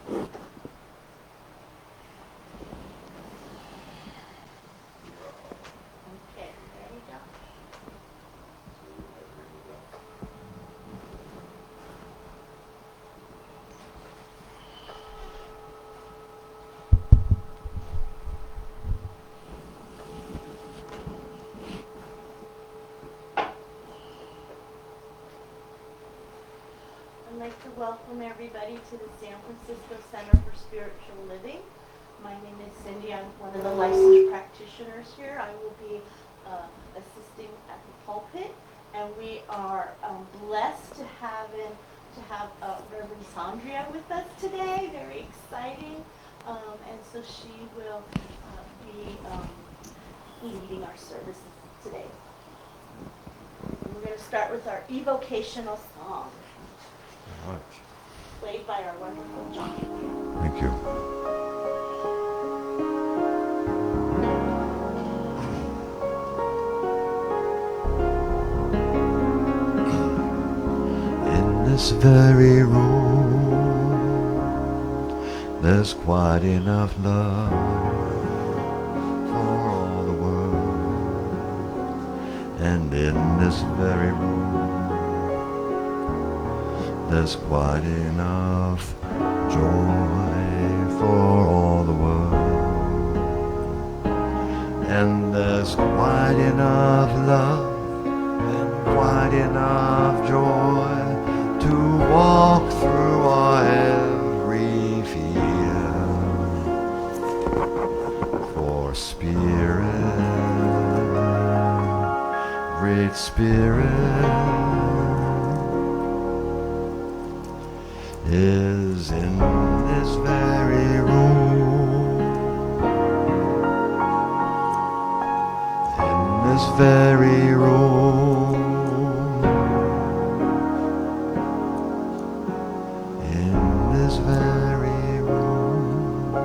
Okay, there we go. I'd like to welcome everybody to the San Francisco Center for Spiritual Living. My name is Cindy. I'm one of the licensed practitioners here. I will be assisting at the pulpit, and we are blessed to have Reverend Sandria with us today. Very exciting, and so she will be leading our services today. And we're going to start with our evocational song, played by our wonderful Johnny. Thank you. In this very room, there's quite enough love for all the world. And in this very room, there's quite enough joy for all the world. And there's quite enough love and quite enough joy to walk through our every fear. For Spirit, great Spirit, is in this very room, in this very room, in this very room.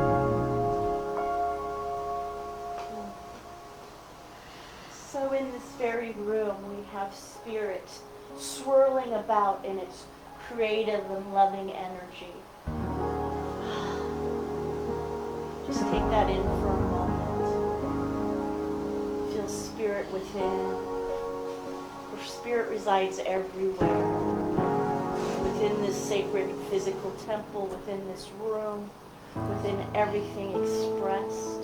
So in this very room, we have Spirit swirling about in its creative and loving energy. Just take that in for a moment. Feel Spirit within. For Spirit resides everywhere. Within this sacred physical temple, within this room, within everything expressed.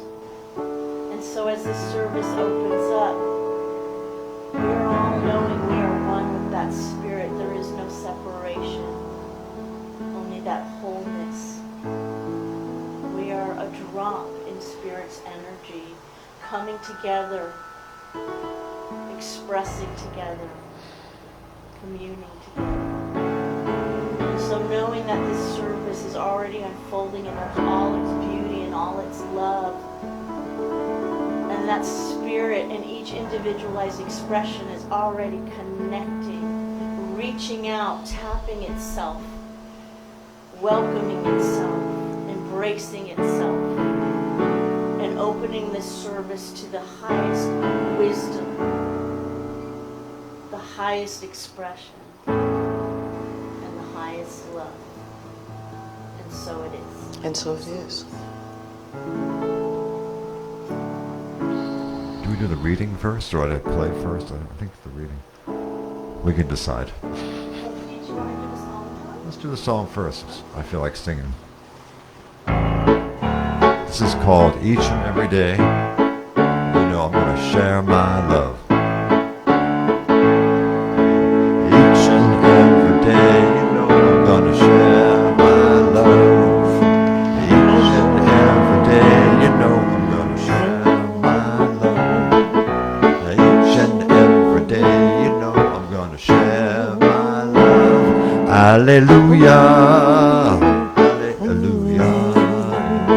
And so as the service opens up, we're all knowing we are one with that Spirit. There is no separation, only that wholeness. We are a drop in Spirit's energy, coming together, expressing together, communing together. So knowing that this service is already unfolding in all its beauty and all its love, and that Spirit in each individualized expression is already connecting, reaching out, tapping itself, welcoming itself, embracing itself, and opening this service to the highest wisdom, the highest expression, and the highest love. And so it is. And so it is. Do we do the reading first, or do I play first? I think the reading. We can decide. Did you want to do the song first? Let's do the song first. I feel like singing. This is called Each and Every Day. You know I'm going to share my love. Each and every day, you know I'm going to share my love. Each and every day, you know I'm going to share my love. Each and every day, you know I'm going to share my love. Hallelujah. Hallelujah.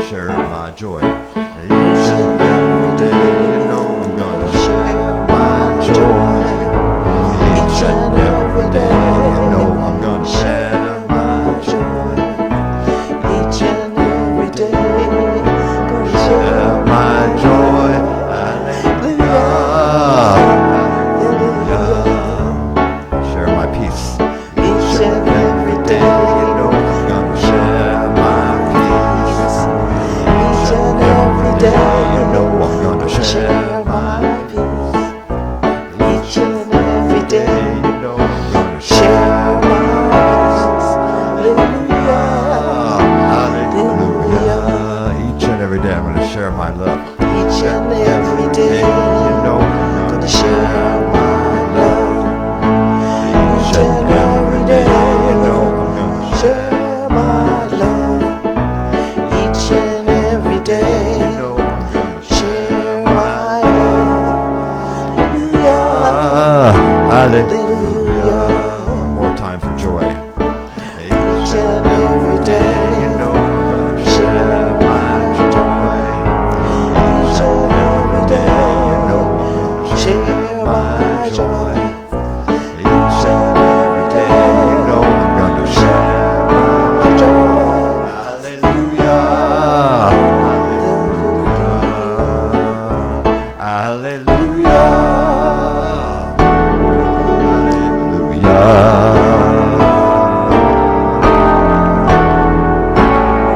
Share my joy. Each and every day, you know I'm gonna share my joy. Each and every day, you know I'm gonna share my joy. Each and every day, gonna Share my joy. Hallelujah. Share my peace. Each and every day, You know Each and every day, you know I'm gonna share my joy. each and every day, You know I'm gonna share my joy. Each and every day, you know I'm gonna share my joy. Hallelujah. Hallelujah. Hallelujah.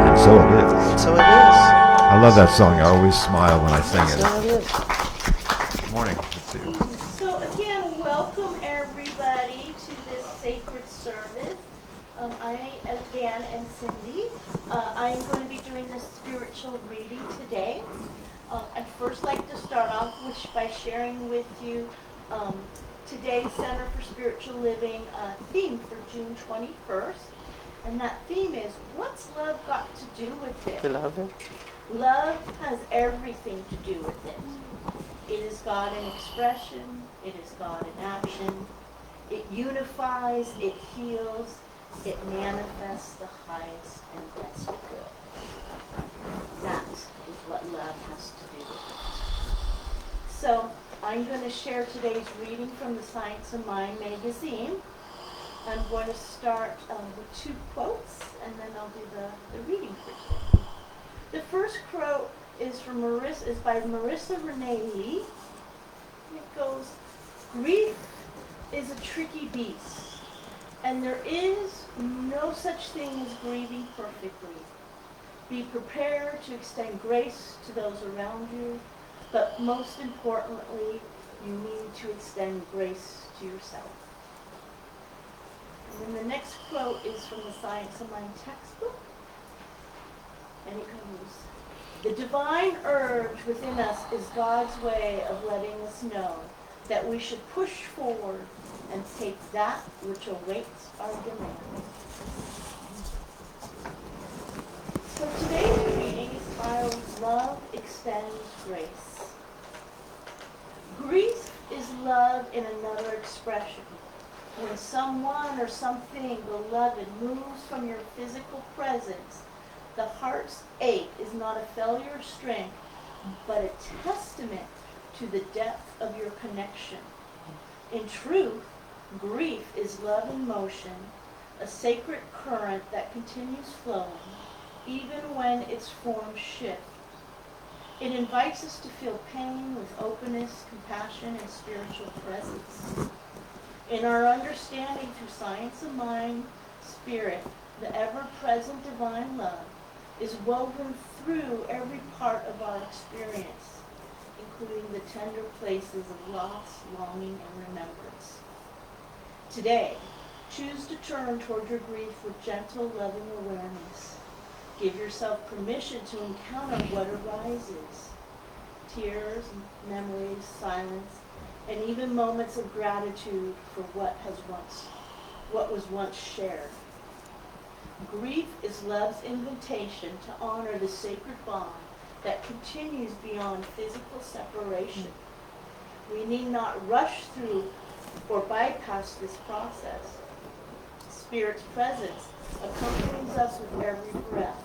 And so it is. So it is. I love that song. I always smile when I sing So it. it is. Good morning. Good to see you. So again, welcome everybody to this sacred service. I again am Cindy. I'm going to be doing the spiritual reading today. I'd first like to start off by sharing with you today's Center for Spiritual Living theme for June 21st. And that theme is, what's love got to do with it? Beloved. Love has everything to do with it. It is God in expression. It is God in action. It unifies. It heals. It manifests the highest and best good. That is what love has to do with it. So I'm going to share today's reading from the Science of Mind magazine. I'm going to start with 2 quotes, and then I'll do the reading for today. The first quote is by Marissa Renee Lee. It goes, "Grief is a tricky beast, and there is no such thing as grieving perfectly. Be prepared to extend grace to those around you, but most importantly, you need to extend grace to yourself." And then the next quote is from the Science of Mind textbook. And it goes, "The divine urge within us is God's way of letting us know that we should push forward and take that which awaits our demand." So today's reading is titled, "Love Extends Grace." Grief is love in another expression. When someone or something beloved moves from your physical presence, the heart's ache is not a failure of strength, but a testament to the depth of your connection. In truth, grief is love in motion, a sacred current that continues flowing, even when its forms shift. It invites us to feel pain with openness, compassion, and spiritual presence. In our understanding through Science of Mind, Spirit, the ever-present divine love is woven through every part of our experience, including the tender places of loss, longing, and remembrance. Today, choose to turn toward your grief with gentle, loving awareness. Give yourself permission to encounter what arises. Tears, memories, silence, and even moments of gratitude for what was once shared. Grief is love's invitation to honor the sacred bond that continues beyond physical separation. We need not rush through or bypass this process. Spirit's presence accompanies us with every breath,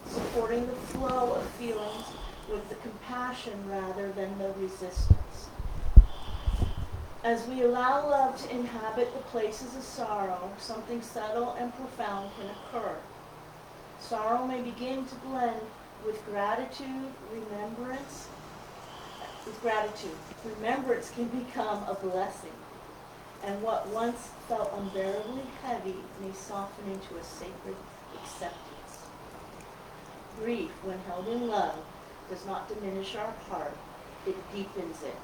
supporting the flow of feelings with the compassion rather than the resistance. As we allow love to inhabit the places of sorrow, something subtle and profound can occur. Sorrow may begin to blend with gratitude, remembrance. Remembrance can become a blessing, and what once felt unbearably heavy may soften into a sacred acceptance. Grief, when held in love, does not diminish our heart, it deepens it.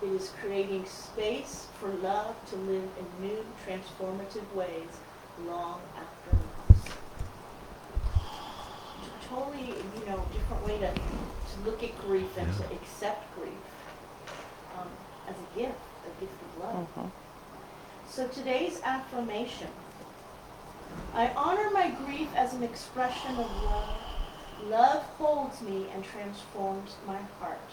It is creating space for love to live in new, transformative ways long after loss. Totally, different way to look at grief and to accept grief as a gift of love. Mm-hmm. So today's affirmation: I honor my grief as an expression of love. Love holds me and transforms my heart.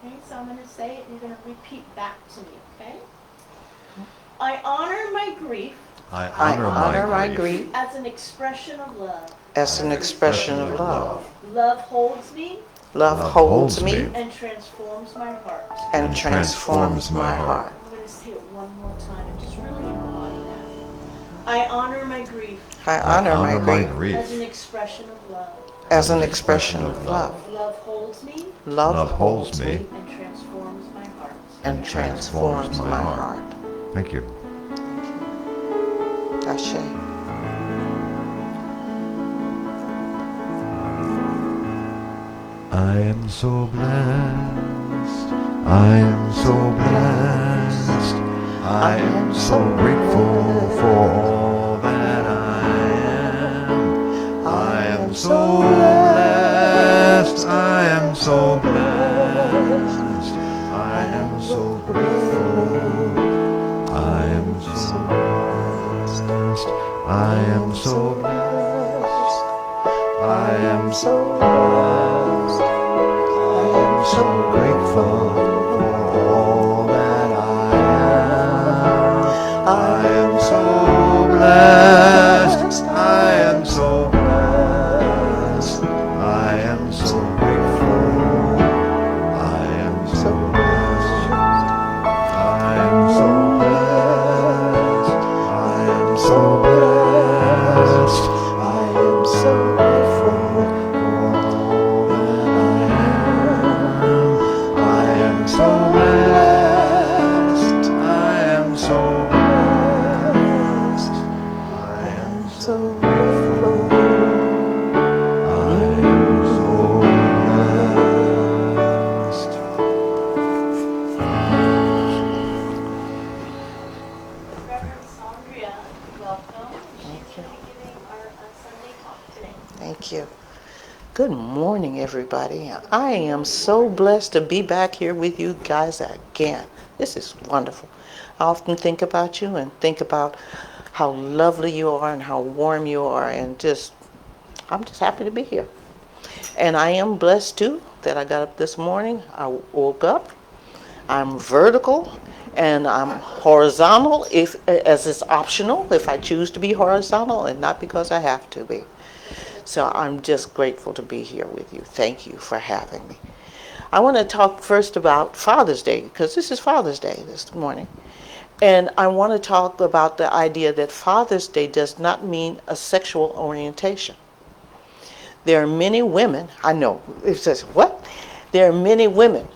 Okay, so I'm going to say it and you're going to repeat back to me, okay? I honor my grief I I honor my grief as an expression of love. as an expression of love. Love holds me Love holds me and transforms my heart. and transforms my heart. I'm going to say it one more time and just really embody that. I honor my grief I honor my grief as an expression of love. as an expression of love. Love holds me Love holds me and transforms my heart. and transforms my heart. Thank you. Ashe. I am so blessed. I am so blessed. I am so grateful for all that I am. I am so blessed. I am so blessed. I am so grateful. I am so blessed. I am so blessed. I am so blessed. I am so grateful for all that I am. I am so blessed. I am so blessed. I am so grateful. I am so blessed. I am so blessed. I am so blessed. I am so grateful for all that I am so blessed. I am so blessed. I am so grateful. I am so blessed. Reverend Sandria, welcome. She's going to be giving our Sunday talk today. Thank you. Good morning, everybody. I am so blessed to be back here with you guys again. This is wonderful. I often think about you and think about how lovely you are and how warm you are, and I'm just happy to be here. And I am blessed too that I got up this morning. I woke up. I'm vertical and I'm horizontal as it's optional if I choose to be horizontal and not because I have to be. So I'm just grateful to be here with you. Thank you for having me. I want to talk first about Father's Day because this is Father's Day this morning. And I want to talk about the idea that Father's Day does not mean a sexual orientation. There are many women, I know, it says, what? There are many women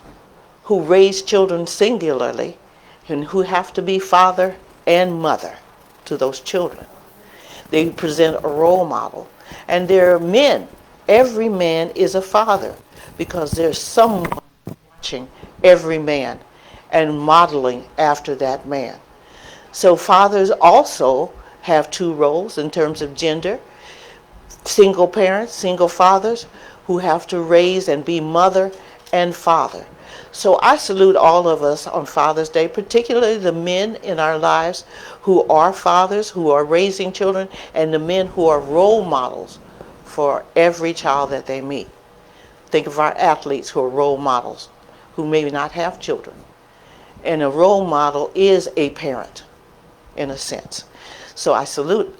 who raise children singularly and who have to be father and mother to those children. They present a role model. And there are men. Every man is a father because there's someone watching every man and modeling after that man. So fathers also have two roles in terms of gender. Single parents, single fathers who have to raise and be mother and father. So I salute all of us on Father's Day, particularly the men in our lives who are fathers, who are raising children, and the men who are role models for every child that they meet. Think of our athletes who are role models, who may not have children. And a role model is a parent, in a sense. So I salute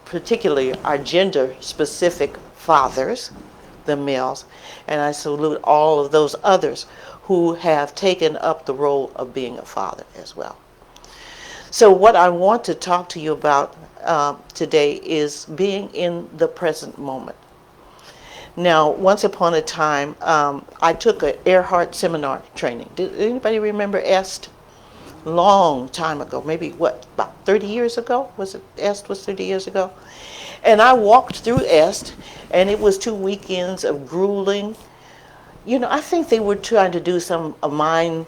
particularly our gender-specific fathers, the males, and I salute all of those others who have taken up the role of being a father as well. So what I want to talk to you about today is being in the present moment. Now, once upon a time, I took an Earhart seminar training. Did anybody remember EST? Long time ago, maybe about 30 years ago? EST was 30 years ago? And I walked through EST, and it was 2 weekends of grueling. You know, I think they were trying to do some mind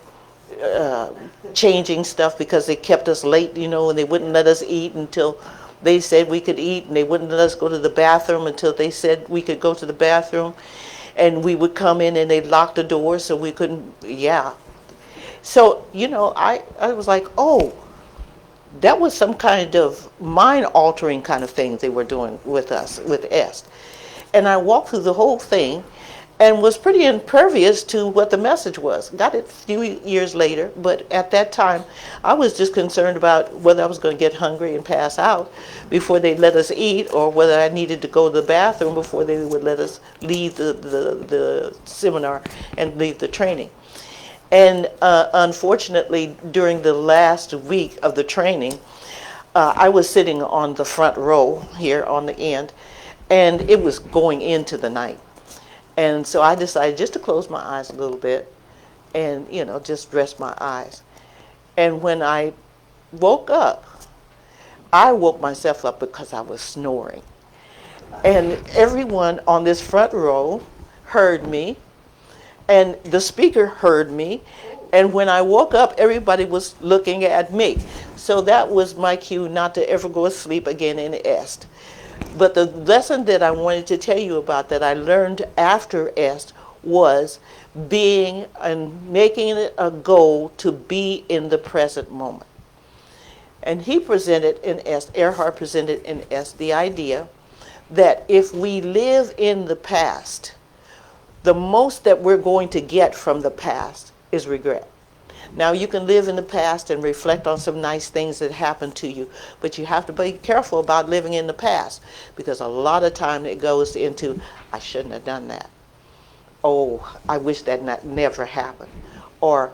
changing stuff because they kept us late, you know, and they wouldn't let us eat until they said we could eat, and they wouldn't let us go to the bathroom until they said we could go to the bathroom. And we would come in and they'd lock the door so we couldn't, So, you know, I was like, oh, that was some kind of mind-altering kind of thing they were doing with us, with EST. And I walked through the whole thing, and was pretty impervious to what the message was. Got it a few years later, but at that time, I was just concerned about whether I was going to get hungry and pass out before they let us eat, or whether I needed to go to the bathroom before they would let us leave the seminar and leave the training. And unfortunately, during the last week of the training, I was sitting on the front row here on the end, and it was going into the night. And so I decided just to close my eyes a little bit and, just rest my eyes. And when I woke up, I woke myself up because I was snoring. And everyone on this front row heard me, and the speaker heard me. And when I woke up, everybody was looking at me. So that was my cue not to ever go to sleep again in EST. But the lesson that I wanted to tell you about that I learned after EST was being and making it a goal to be in the present moment. And he presented in EST, Earhart presented in EST, the idea that if we live in the past, the most that we're going to get from the past is regret. Now, you can live in the past and reflect on some nice things that happened to you, but you have to be careful about living in the past, because a lot of time it goes into, I shouldn't have done that. Oh, I wish that never happened. Or,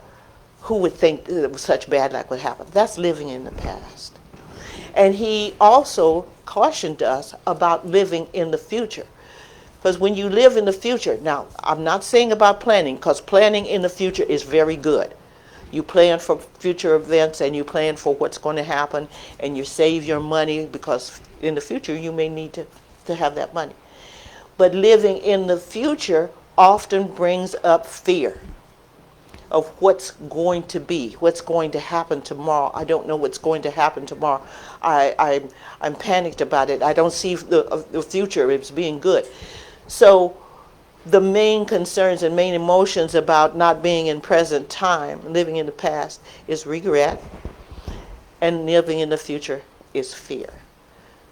who would think that such bad luck would happen? That's living in the past. And he also cautioned us about living in the future. Because when you live in the future, now, I'm not saying about planning, because planning in the future is very good. You plan for future events, and you plan for what's going to happen, and you save your money, because in the future you may need to have that money. But living in the future often brings up fear of what's going to be, what's going to happen tomorrow. I don't know what's going to happen tomorrow. I'm panicked about it. I don't see the future as being good. So the main concerns and main emotions about not being in present time, living in the past, is regret, and living in the future is fear.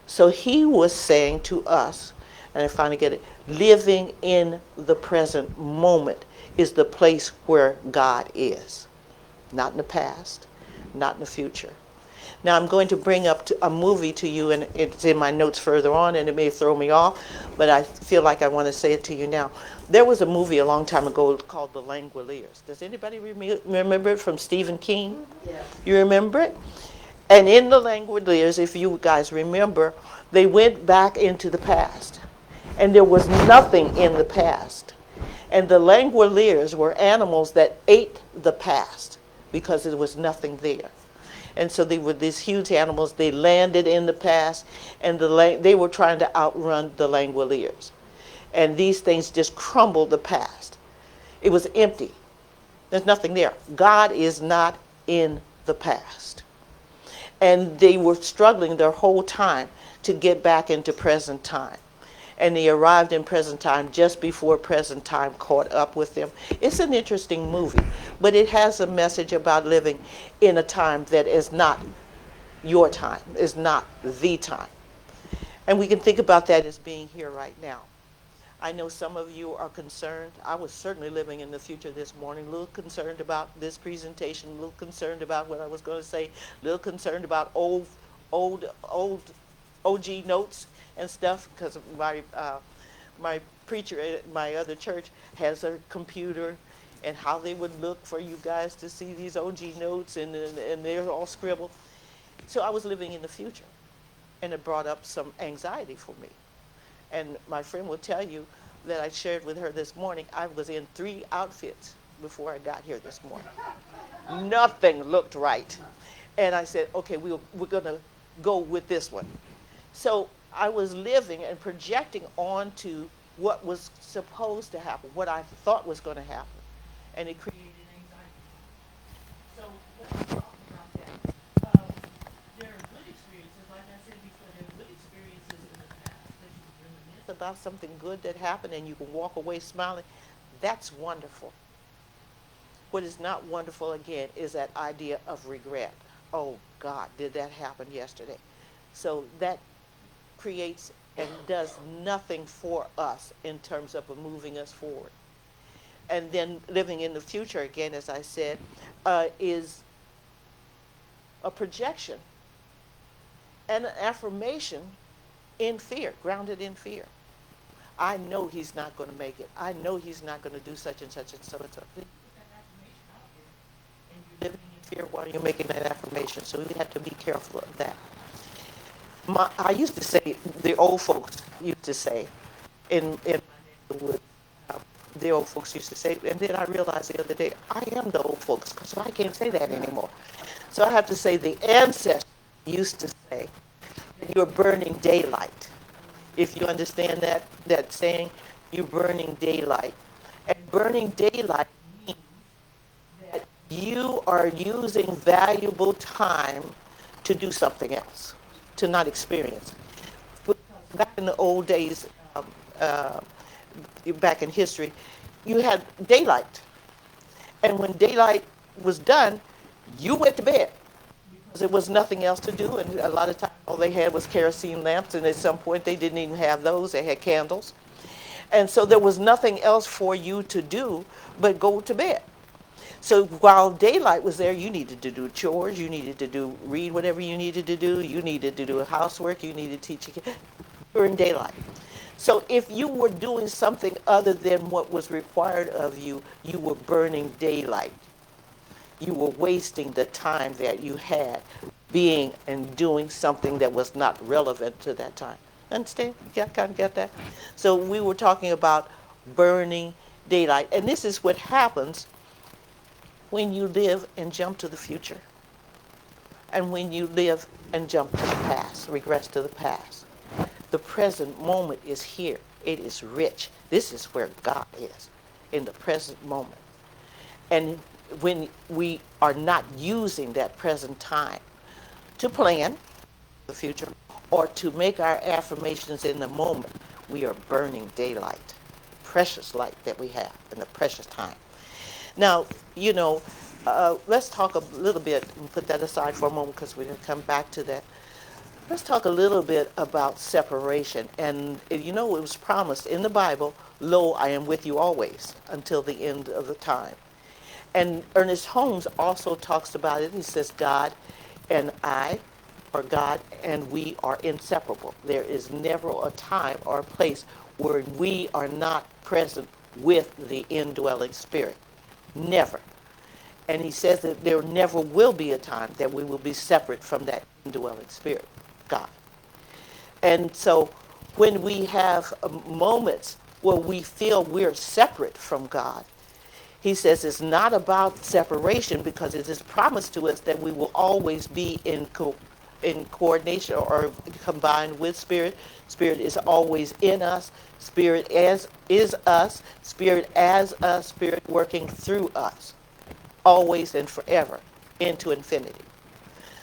So he was saying to us, and I finally get it, living in the present moment is the place where God is. Not in the past, not in the future. Now I'm going to bring up a movie to you, and it's in my notes further on, and it may throw me off, but I feel like I want to say it to you now. There was a movie a long time ago called The Langoliers. Does anybody remember it, from Stephen King? Yeah. You remember it? And in The Langoliers, if you guys remember, they went back into the past, and there was nothing in the past. And the Langoliers were animals that ate the past because there was nothing there. And so they were these huge animals. They landed in the past, and they were trying to outrun the Langoliers. And these things just crumbled the past. It was empty. There's nothing there. God is not in the past. And they were struggling their whole time to get back into present time. And they arrived in present time just before present time caught up with them. It's an interesting movie, but it has a message about living in a time that is not your time, is not the time. And we can think about that as being here right now. I know some of you are concerned. I was certainly living in the future this morning, a little concerned about this presentation, a little concerned about what I was going to say, a little concerned about old OG notes and stuff, because my preacher at my other church has a computer, and how they would look for you guys to see these OG notes, and they're all scribbled. So I was living in the future, and it brought up some anxiety for me. And my friend will tell you that I shared with her this morning, I was in 3 outfits before I got here this morning. Nothing looked right. And I said, okay, we're going to go with this one. So I was living and projecting onto what was supposed to happen, what I thought was going to happen. And it created anxiety. So let's talk about that. There are good experiences, like I said before, there are good experiences in the past that you can reminisce about, something good that happened, and you can walk away smiling. That's wonderful. What is not wonderful, again, is that idea of regret. Oh, God, did that happen yesterday? So that creates and does nothing for us in terms of moving us forward. And then living in the future, again, as I said, is a projection and an affirmation in fear, grounded in fear. I know he's not going to make it. I know he's not going to do such and such and so and so. And you're living in fear while you're making that affirmation. So we have to be careful of that. I used to say, the old folks used to say, in my neighborhood, the old folks used to say, and then I realized the other day, I am the old folks, so I can't say that anymore. So I have to say the ancestors used to say, you're burning daylight. If you understand that saying, you're burning daylight. And burning daylight means that you are using valuable time to do something else, to not experience. Back in the old days, uh, back in history, you had daylight. And when daylight was done, you went to bed. Because there was nothing else to do, and a lot of times all they had was kerosene lamps, and at some point they didn't even have those, they had candles. And so there was nothing else for you to do but go to bed. So while daylight was there, you needed to do chores, you needed to read whatever you needed to do, you needed to do housework, you needed to teach your kids during daylight. So if you were doing something other than what was required of you, you were burning daylight. You were wasting the time that you had being and doing something that was not relevant to that time. Understand? You kind of get that? So we were talking about burning daylight. And this is what happens when you live and jump to the future. And when you live and jump to the past, regress to the past. The present moment is here. It is rich. This is where God is, in the present moment. And when we are not using that present time to plan the future or to make our affirmations in the moment, we are burning daylight, precious light that we have in the precious time. Now, let's talk a little bit, and put that aside for a moment because we're going to come back to that. Let's talk a little bit about separation. And it was promised in the Bible, lo, I am with you always until the end of the time. And Ernest Holmes also talks about it. He says, God and I, or God and we, are inseparable. There is never a time or a place where we are not present with the indwelling spirit. Never. And he says that there never will be a time that we will be separate from that indwelling spirit, God. And so when we have moments where we feel we're separate from God, he says it's not about separation, because it is promised to us that we will always be in coordination or combined with Spirit. Spirit is always in us. Spirit is us. Spirit as us. Spirit working through us, always and forever, into infinity.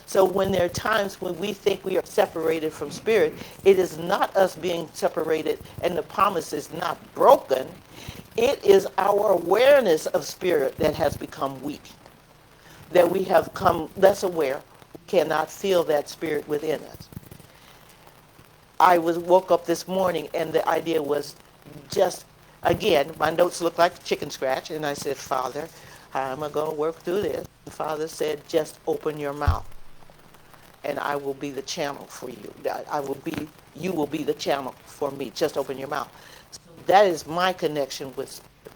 So when there are times when we think we are separated from Spirit, it is not us being separated and the promise is not broken. It is our awareness of Spirit that has become weak, that we have come less aware, we cannot feel that Spirit within us. I woke up this morning and the idea was just, again, my notes look like chicken scratch, and I said, Father, how am I going to work through this? The Father said, just open your mouth, and I will be the channel for you. You will be the channel for me. Just open your mouth. So that is my connection with Spirit.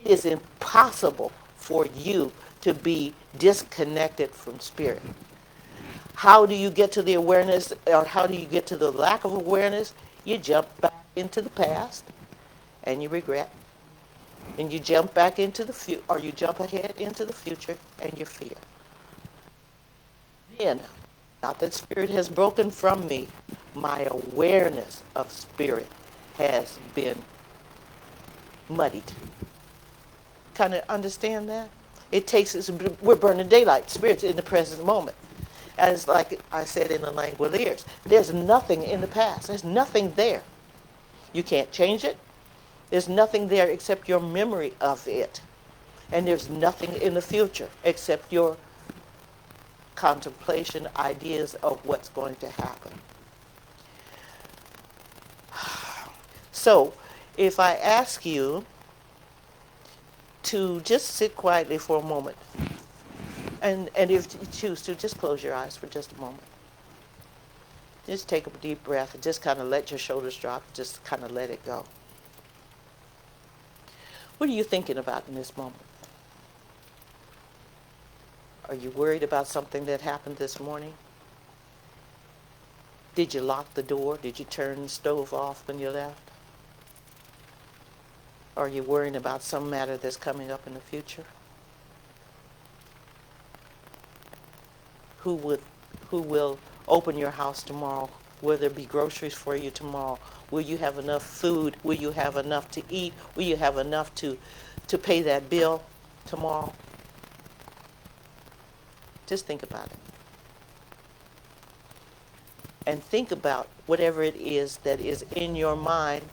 It is impossible for you to be disconnected from Spirit. How do you get to the awareness, or how do you get to the lack of awareness? You jump back into the past and you regret. And you jump back into the future, or you jump ahead into the future and you fear. Then, not that Spirit has broken from me, my awareness of Spirit has been muddied. Kind of understand that? It takes us, we're burning daylight. Spirit's in the present moment. As like I said in the Langoliers, there's nothing in the past. There's nothing there. You can't change it. There's nothing there except your memory of it. And there's nothing in the future except your contemplation, ideas of what's going to happen. So, if I ask you to just sit quietly for a moment. And if you choose to, just close your eyes for just a moment. Just take a deep breath and just kind of let your shoulders drop. Just kind of let it go. What are you thinking about in this moment? Are you worried about something that happened this morning? Did you lock the door? Did you turn the stove off when you left? Are you worrying about some matter that's coming up in the future? Who will open your house tomorrow? Will there be groceries for you tomorrow? Will you have enough food? Will you have enough to eat? Will you have enough to pay that bill tomorrow? Just think about it. And think about whatever it is that is in your mind,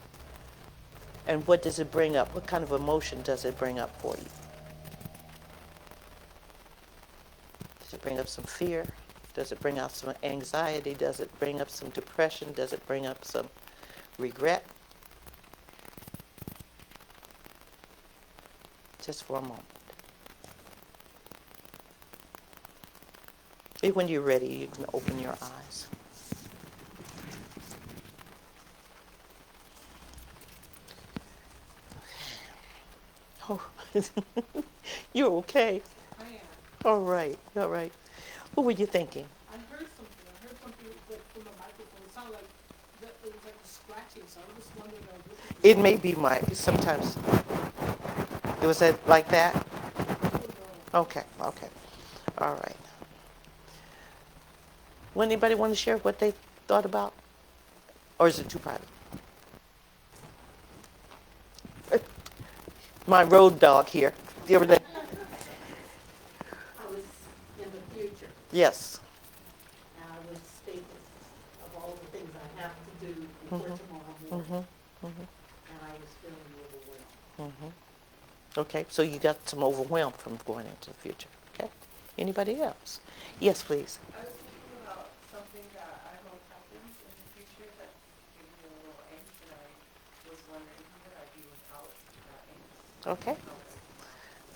and what does it bring up? What kind of emotion does it bring up for you? Does it bring up some fear? Does it bring up some anxiety? Does it bring up some depression? Does it bring up some regret? Just for a moment. And when you're ready, you can open your eyes. Oh, you're okay. I am. All right, all right. What were you thinking? I heard something. I heard something from the microphone. It sounded like it was like a scratching. So I'm just wondering. It may be sometimes. It was that like that? Okay, okay. All right. Would anybody want to share what they thought about? Or is it too private? My road dog here. You ever I was in the future, Yes. and I was thinking of all the things I have to do before tomorrow morning, and I was feeling overwhelmed. Okay, so you got some overwhelm from going into the future. Okay. Anybody else? Yes, please. I was thinking about something that I hope happens in the future that gave me a little angst, and I was wondering who would I be without that angst. Okay.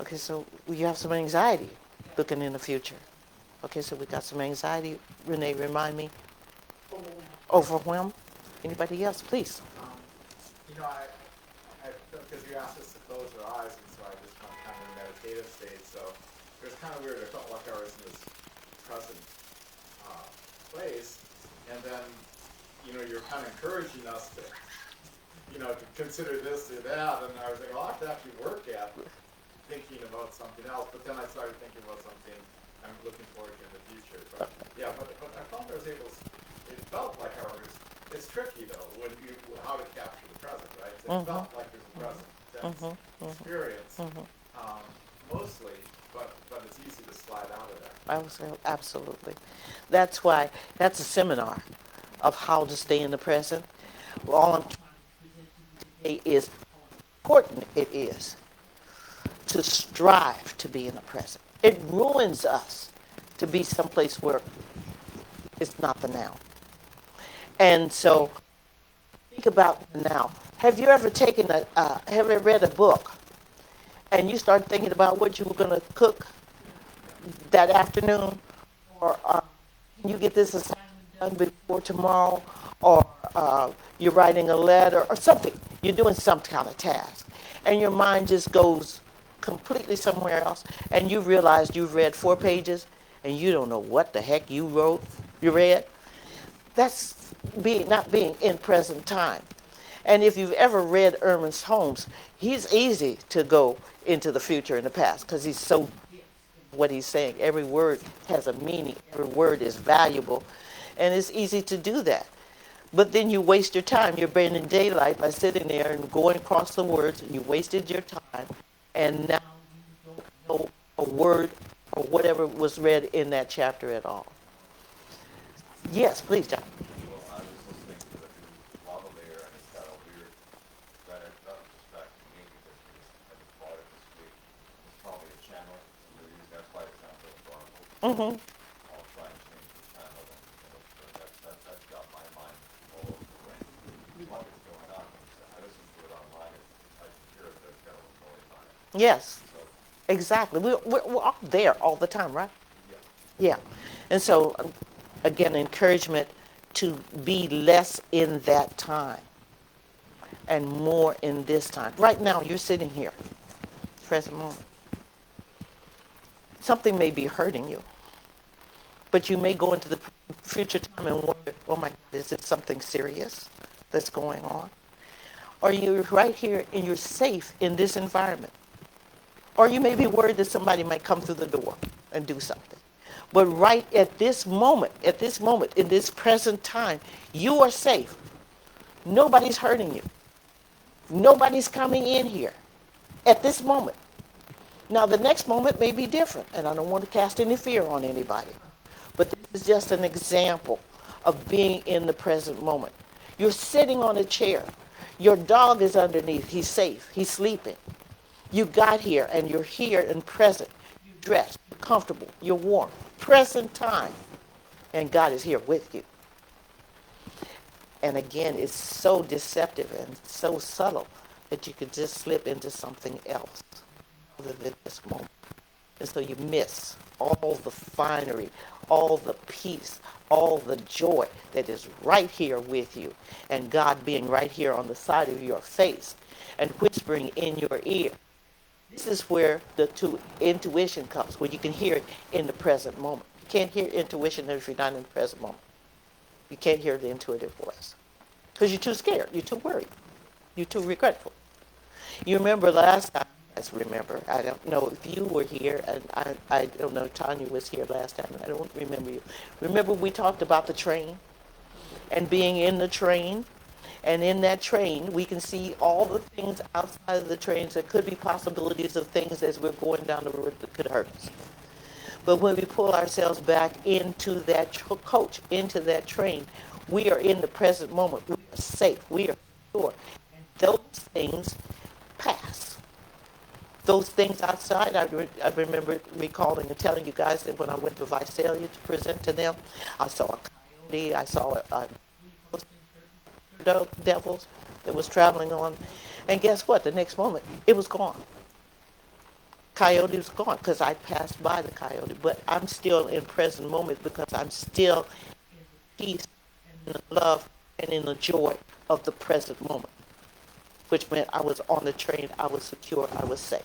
Okay, so you have some anxiety looking in the future. Okay, so we got some anxiety. Renee, remind me. Overwhelm. Anybody else, please? Because you asked us to close our eyes, and so I just went kind of in a meditative state. So it was kind of weird. I felt like I was in this present place, and then you're kind of encouraging us to to consider this or that, and I was like, well, I have to actually work at thinking about something else. But then I started thinking about something I'm looking forward to in the future. But yeah, but I felt I was able. It felt like I was. It's tricky though how to capture the present, right? So it felt like there's a present tense experience mostly, but it's easy to slide out of that. I would say absolutely. That's why that's a seminar of how to stay in the present. All I'm trying to say is how important it is to strive to be in the present. It ruins us to be someplace where it's not the now. And so think about the now. Have you ever read a book and you start thinking about what you were going to cook that afternoon, or you get this assignment done before tomorrow, or you're writing a letter or something. You're doing some kind of task, and your mind just goes completely somewhere else, and you realize you've read 4 pages, and you don't know what the heck you read. That's not being in present time. And if you've ever read Ernest Holmes, he's easy to go into the future and the past because he's so what he's saying. Every word has a meaning. Every word is valuable, and it's easy to do that. But then you waste your time. You're burning daylight by sitting there and going across the words, and you wasted your time, and now you don't know a word or whatever was read in that chapter at all. Yes, please, John. Well, I was listening to the new lavalier, and it's got a weird, that was just back to me because we just had bought it this week. It's probably a channel. We're using, that's why it sounds so adorable. I'll try and change the channel, and that's got my mind all over the way. A lot is going on. I listen to it online. I can hear it, but it's got a little noise on it. Yes. So Exactly. We're all there all the time, right? Yeah. And so, again, encouragement to be less in that time and more in this time. Right now, you're sitting here, present moment. Something may be hurting you, but you may go into the future time and wonder, oh my God, is it something serious that's going on? Or you're right here and you're safe in this environment. Or you may be worried that somebody might come through the door and do something. But right at this moment, in this present time, you are safe. Nobody's hurting you. Nobody's coming in here at this moment. Now, the next moment may be different, and I don't want to cast any fear on anybody. But this is just an example of being in the present moment. You're sitting on a chair. Your dog is underneath. He's safe. He's sleeping. You got here, and you're here and present. You're dressed. You're comfortable. You're warm. Present time. And God is here with you. And again, it's so deceptive and so subtle that you could just slip into something else other than this moment. And so you miss all the finery, all the peace, all the joy that is right here with you. And God being right here on the side of your face and whispering in your ear. This is where the intuition comes, where you can hear it in the present moment. You can't hear intuition if you're not in the present moment. You can't hear the intuitive voice because you're too scared. You're too worried. You're too regretful. You remember last time, as remember, I don't know if you were here, and I don't know if Tanya was here last time, and I don't remember you. Remember we talked about the train and being in the train, and in that train we can see all the things outside of the trains that could be possibilities of things as we're going down the road that could hurt us. But when we pull ourselves back into that coach, into that train, we are in the present moment. We are safe. We are secure. And those things pass. Those things outside, I remember recalling and telling you guys that when I went to Visalia to present to them, I saw a coyote, I saw devils that was traveling on. And guess what? The next moment, it was gone. Coyote was gone because I passed by the coyote, but I'm still in present moment because I'm still in the peace and in the love and in the joy of the present moment, which meant I was on the train, I was secure, I was safe.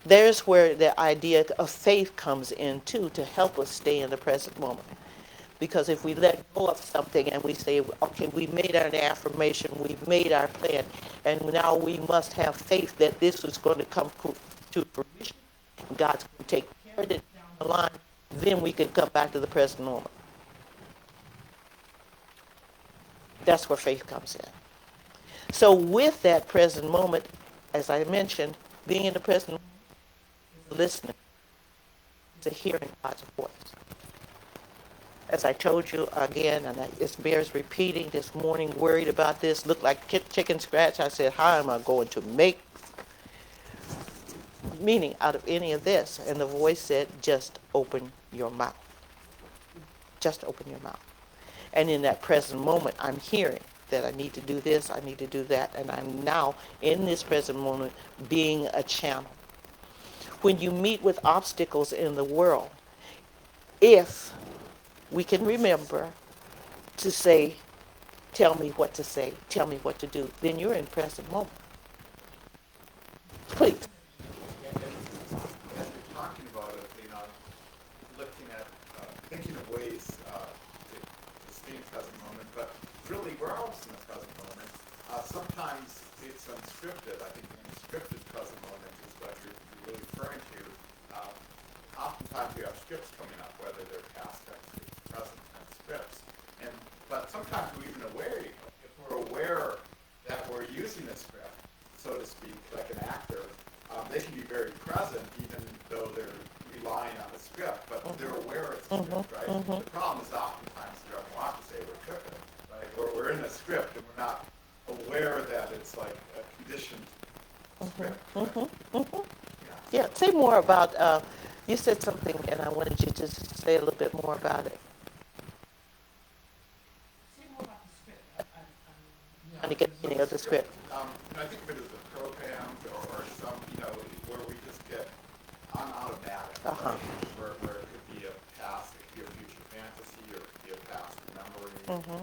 There's where the idea of faith comes in too, to help us stay in the present moment. Because if we let go of something and we say, okay, we made an affirmation, we've made our plan, and now we must have faith that this is going to come to fruition, God's going to take care of it down the line, then we can come back to the present moment. That's where faith comes in. So with that present moment, as I mentioned, being in the present moment, listening to hearing God's voice. As I told you again, and it bears repeating this morning, worried about this, looked like chicken scratch. I said, how am I going to make meaning out of any of this? And the voice said, just open your mouth. Just open your mouth. And in that present moment, I'm hearing that I need to do this, I need to do that, and I'm now, in this present moment, being a channel. When you meet with obstacles in the world, if we can remember to say, tell me what to say, tell me what to do, then you're in present moment. Please. And as you're talking about it, looking at, thinking of ways to stay in the present moment, but really we're always in the present moment. Sometimes it's unscripted. I think the unscripted present moment is what you're really referring to. Oftentimes we have scripts coming up, whether they're past tense, present tense scripts. But sometimes we're even aware, if we're aware that we're using a script, so to speak, like an actor, they can be very present even though they're relying on the script, but they're aware it's a script, right? The problem is oftentimes they don't want to say we're scripted, right? Or we're in a script and we're not aware that it's like a conditioned script. Yeah, say more about, you said something and I wanted you to say a little bit more about it. Say more about the script. trying to get the meaning of the script. I think of it as a program or some, where we just get on automatic, Uh-huh. right? Where it could be a past, it could be a future fantasy, or it could be a past memory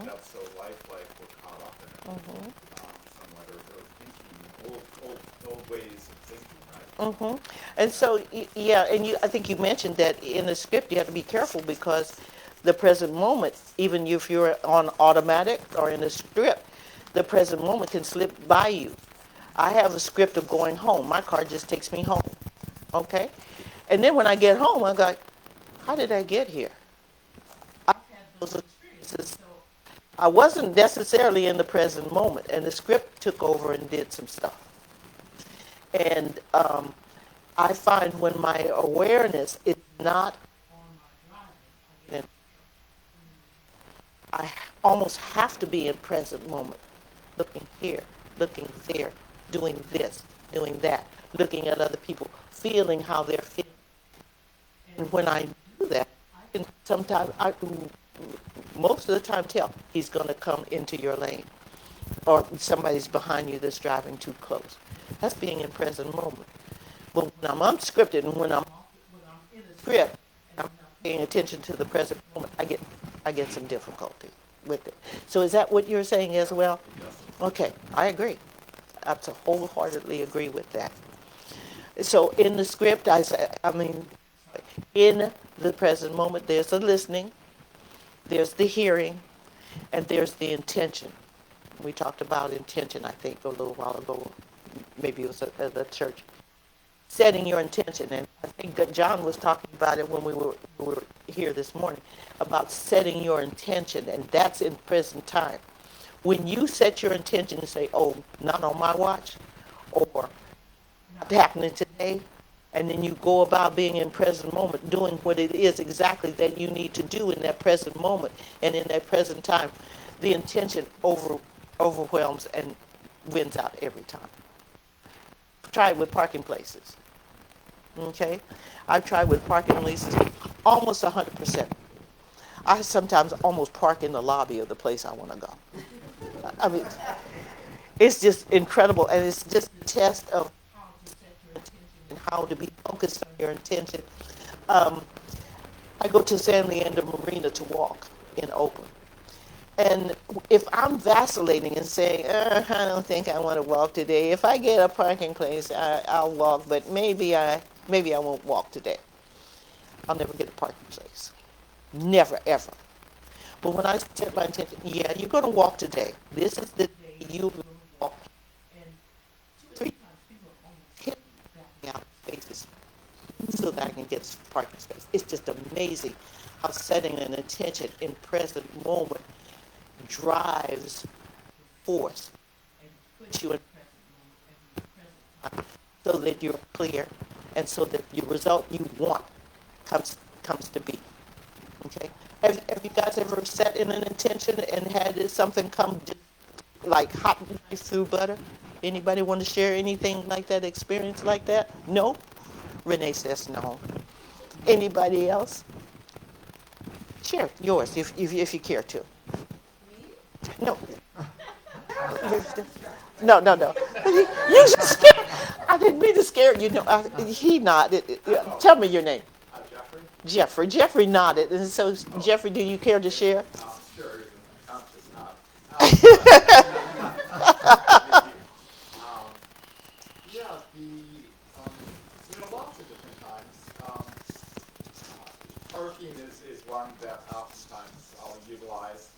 that's so lifelike we're caught up in it. Somewhat, or thinking, old ways of thinking, right? And so, yeah, and I think you mentioned that in the script you have to be careful because the present moment, even if you're on automatic or in the script, the present moment can slip by you. I have a script of going home. My car just takes me home, okay? And then when I get home, I go, how did I get here? I've had those experiences. So I wasn't necessarily in the present moment, and the script took over and did some stuff. And I find when my awareness is not on my driving, I almost have to be in present moment, looking here, looking there, doing this, doing that, looking at other people, feeling how they're feeling. And when I do that, I can sometimes, most of the time tell he's going to come into your lane or somebody's behind you that's driving too close. That's being in present moment. But when I'm unscripted and when I'm in the script, I'm not paying attention to the present moment, I get some difficulty with it. So is that what you're saying as well? Okay, I agree. I wholeheartedly agree with that. So in the script, in the present moment, there's the listening, there's the hearing, and there's the intention. We talked about intention, I think, a little while ago. Maybe it was at the church. Setting your intention, and I think that John was talking about it when we were here this morning, about setting your intention, and that's in present time. When you set your intention and say, oh, not on my watch, or not happening today, and then you go about being in present moment, doing what it is exactly that you need to do in that present moment and in that present time, the intention overwhelms and wins out every time. Try it with parking places. Okay? I've tried with parking places almost 100%. I sometimes almost park in the lobby of the place I want to go. I mean, it's just incredible, and it's just a test of how to set your intention and how to be focused on your intention. I go to San Leandro Marina to walk in Oakland. And if I'm vacillating and saying, I don't think I want to walk today, if I get a parking place, I'll walk, but maybe I won't walk today. I'll never get a parking place. Never, ever. But when I set my intention, yeah, you're going to walk today. This is the day you're going to walk. And 2 or 3 times people almost hit me out of spaces so that I can get a parking space. It's just amazing how setting an intention in present moment drives force and puts you in present time so that you're clear and so that your result you want comes to be. Okay? Have you guys ever set in an intention and had something come like hot knife through butter? Anybody want to share anything like that, experience like that? No? Renee says no. Anybody else? Share yours if you care to. No. No. You should scare. I didn't mean to scare you. No, he nodded. Tell me your name. Jeffrey. Jeffrey nodded. And so, Jeffrey, do you care to share? Sure, I'm just not. Lots of different times. Parking is one that oftentimes I'll utilize.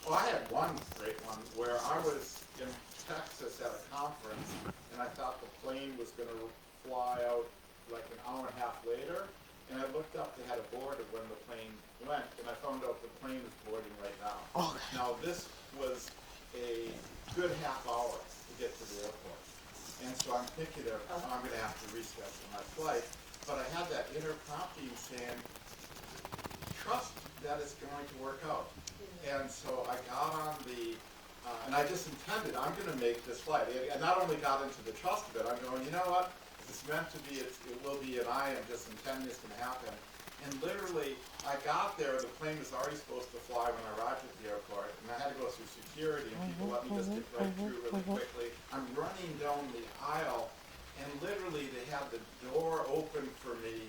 I had one great one where I was in Texas at a conference, and I thought the plane was going to fly out like an hour and a half later, and I looked up, they had a board of when the plane went, and I found out the plane is boarding right now. Oh. Now, this was a good half hour to get to the airport, and so I'm thinking I'm going to have to reschedule my flight, but I had that inner prompting saying, trust that it's going to work out. And so I got on and I just intended, I'm going to make this flight. I not only got into the trust of it, I'm going, you know what, it's meant to be, it will be, and I am just intending it's going to happen. And literally, I got there, the plane was already supposed to fly when I arrived at the airport, and I had to go through security. security, and people let me just get right through really quickly. I'm running down the aisle, and literally they had the door open for me.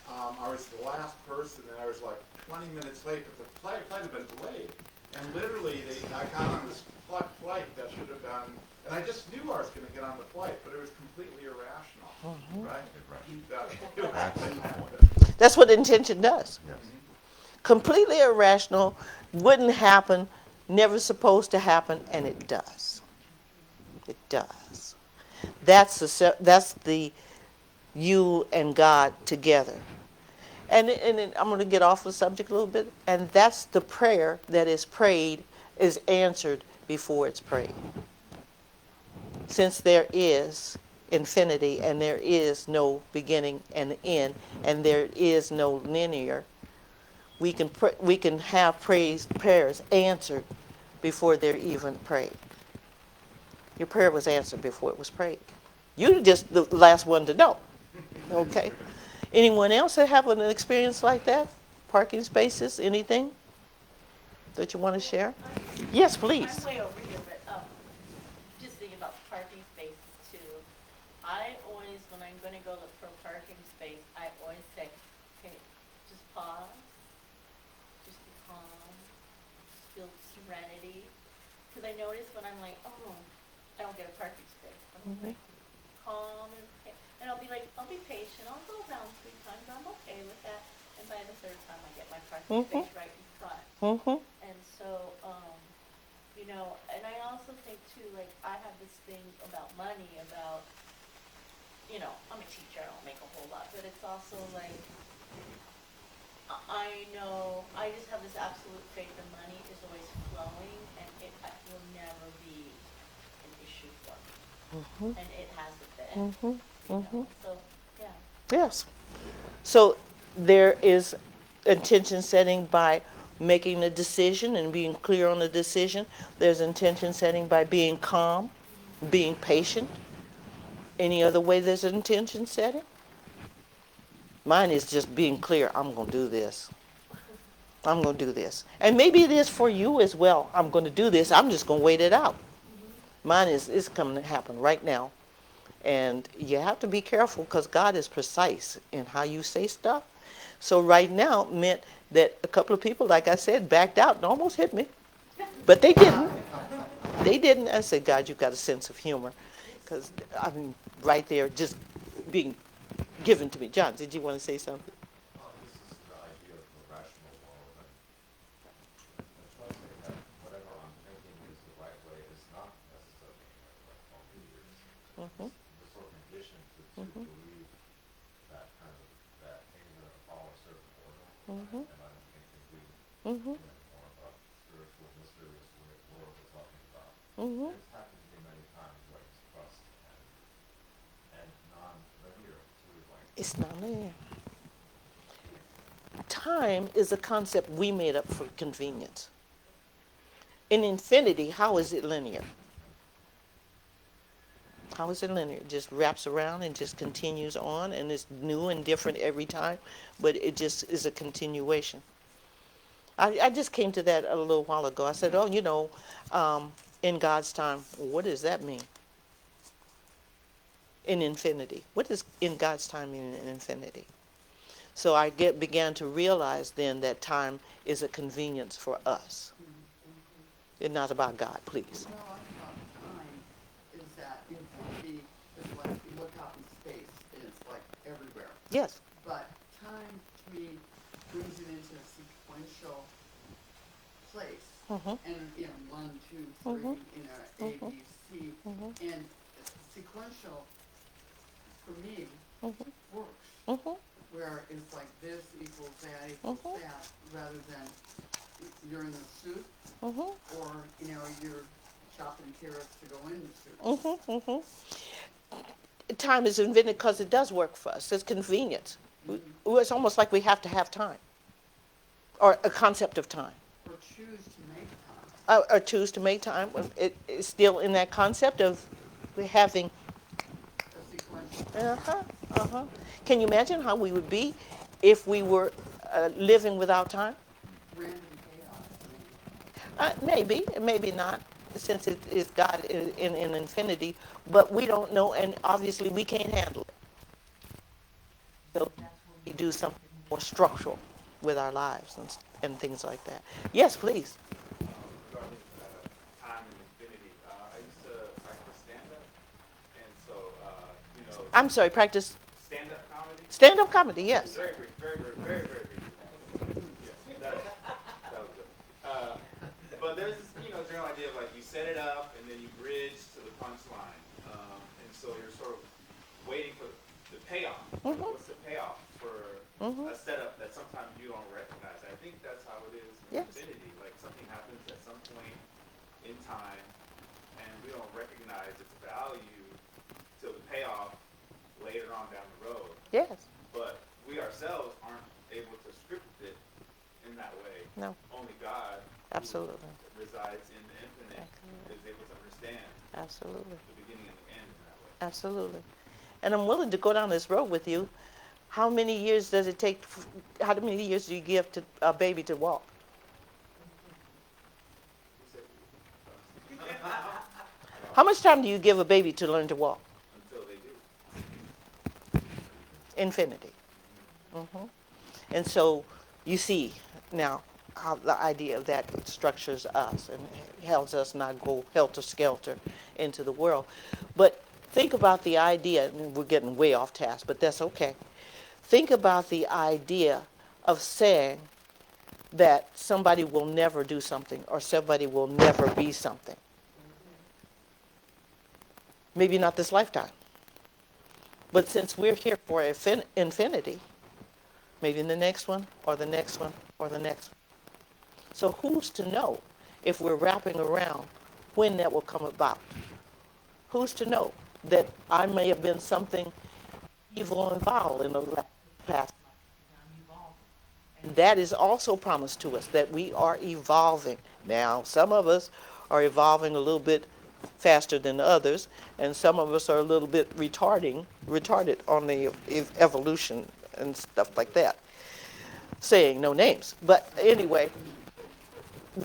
I was the last person, and I was like 20 minutes late, but the flight had been delayed. And literally, I got on this flight that should have been, and I just knew I was going to get on the flight, but it was completely irrational, right? That's what intention does. Yes. Completely irrational, wouldn't happen, never supposed to happen, and it does. It does. That's the you and God together. And I'm going to get off the subject a little bit. And that's the prayer that is prayed, is answered before it's prayed. Since there is infinity and there is no beginning and end, and there is no linear, we can have prayers answered before they're even prayed. Your prayer was answered before it was prayed. You're just the last one to know. Okay? Anyone else that have an experience like that? Parking spaces, anything that you want to share? Yes, please. I'm way over here, but just thinking about parking spaces too. I always, when I'm going to go look for a parking space, I always say, okay, just pause, just be calm, just feel serenity. Because I notice when I'm like, oh, I don't get a parking space. I'm like calm and I'll be patient. I'll go around 3 times. I'm okay with that. And by the 3rd time, I get my parking space right in front. And so, and I also think too, like, I have this thing about money, about, I'm a teacher, I don't make a whole lot, but it's also like, I know, I just have this absolute faith that money is always flowing, and it will never be an issue for me. And it hasn't been. So, yeah. Yes. So there is intention setting by making a decision and being clear on the decision. There's intention setting by being calm, being patient. Any other way there's an intention setting? Mine is just being clear. I'm going to do this. I'm going to do this. And maybe it is for you as well. I'm going to do this. I'm just going to wait it out. Mine is coming to happen right now. And you have to be careful because God is precise in how you say stuff. So right now meant that a couple of people, like I said, backed out and almost hit me. But they didn't. They didn't. I said, God, you've got a sense of humor. Because I'm right there just being given to me. John, did you want to say something? This is the idea of the rational world, and the choice that whatever I'm thinking is the right way is not necessarily the right way. For me, we're sort of conditioned to believe that things are going to follow a certain order, and I don't think that we more about spiritual, mysterious world we're talking about. It's happened to me many times where it's trust and non-linear too, like. It's not linear. Time is a concept we made up for convenience. In infinity, how is it linear? How is it linear? It just wraps around and just continues on, and it's new and different every time, but it just is a continuation. I just came to that a little while ago. I said, in God's time, what does that mean? In infinity. What does in God's time mean in infinity? So I began to realize then that time is a convenience for us. It's not about God, please. No, I thought time is that infinity is like you look out in space and it's like everywhere. Yes. But time to me brings it into a sequential place. And 1, 2, 3, A, B, C. And sequential for me works. Where it's like this equals that equals that, rather than you're in the soup, or you're chopping carrots to go in the soup. Time is invented because it does work for us. It's convenient. It's almost like we have to have time, or a concept of time. Or choose to make time. Or choose to make time. It's still in that concept of having. A sequential. Can you imagine how we would be if we were living without time? Random chaos. Maybe, maybe not. since it is God in infinity, but we don't know, and obviously we can't handle it. So we do something more structural with our lives and things like that. Yes, please. Regarding time and infinity, I used to practice stand-up, and so, I'm sorry, practice stand-up comedy. stand-up comedy, yes. Very brief, very brief. Yes, that was good. But there's this, general idea of like you set it up and then you bridge to the punchline, and so you're sort of waiting for the payoff. What's the payoff for a setup that sometimes you don't recognize? I think that's how it is in Yes. infinity. Like something happens at some point in time, and we don't recognize its value till the payoff later on down the road. Yes. But we ourselves aren't able to script it in that way. No. Only God, Absolutely. who resides in the infinite, is able to understand Absolutely. the beginning and the end in that way. Absolutely. And I'm willing to go down this road with you. How many years does it take? How many years do you give to a baby to walk? How much time do you give a baby to learn to walk? Until they do. Infinity. And so you see now how the idea of that structures us and helps us not go helter-skelter into the world. But think about the idea, and we're getting way off task, but that's okay. Think about the idea of saying that somebody will never do something or somebody will never be something. Maybe not this lifetime. But since we're here for infinity, maybe in the next one or the next one or the next one. So who's to know if we're wrapping around when that will come about? Who's to know that I may have been something evil and vile in the past? And that is also promised to us, that we are evolving. Now, some of us are evolving a little bit faster than others, and some of us are a little bit retarded on the evolution and stuff like that. Saying no names. But anyway,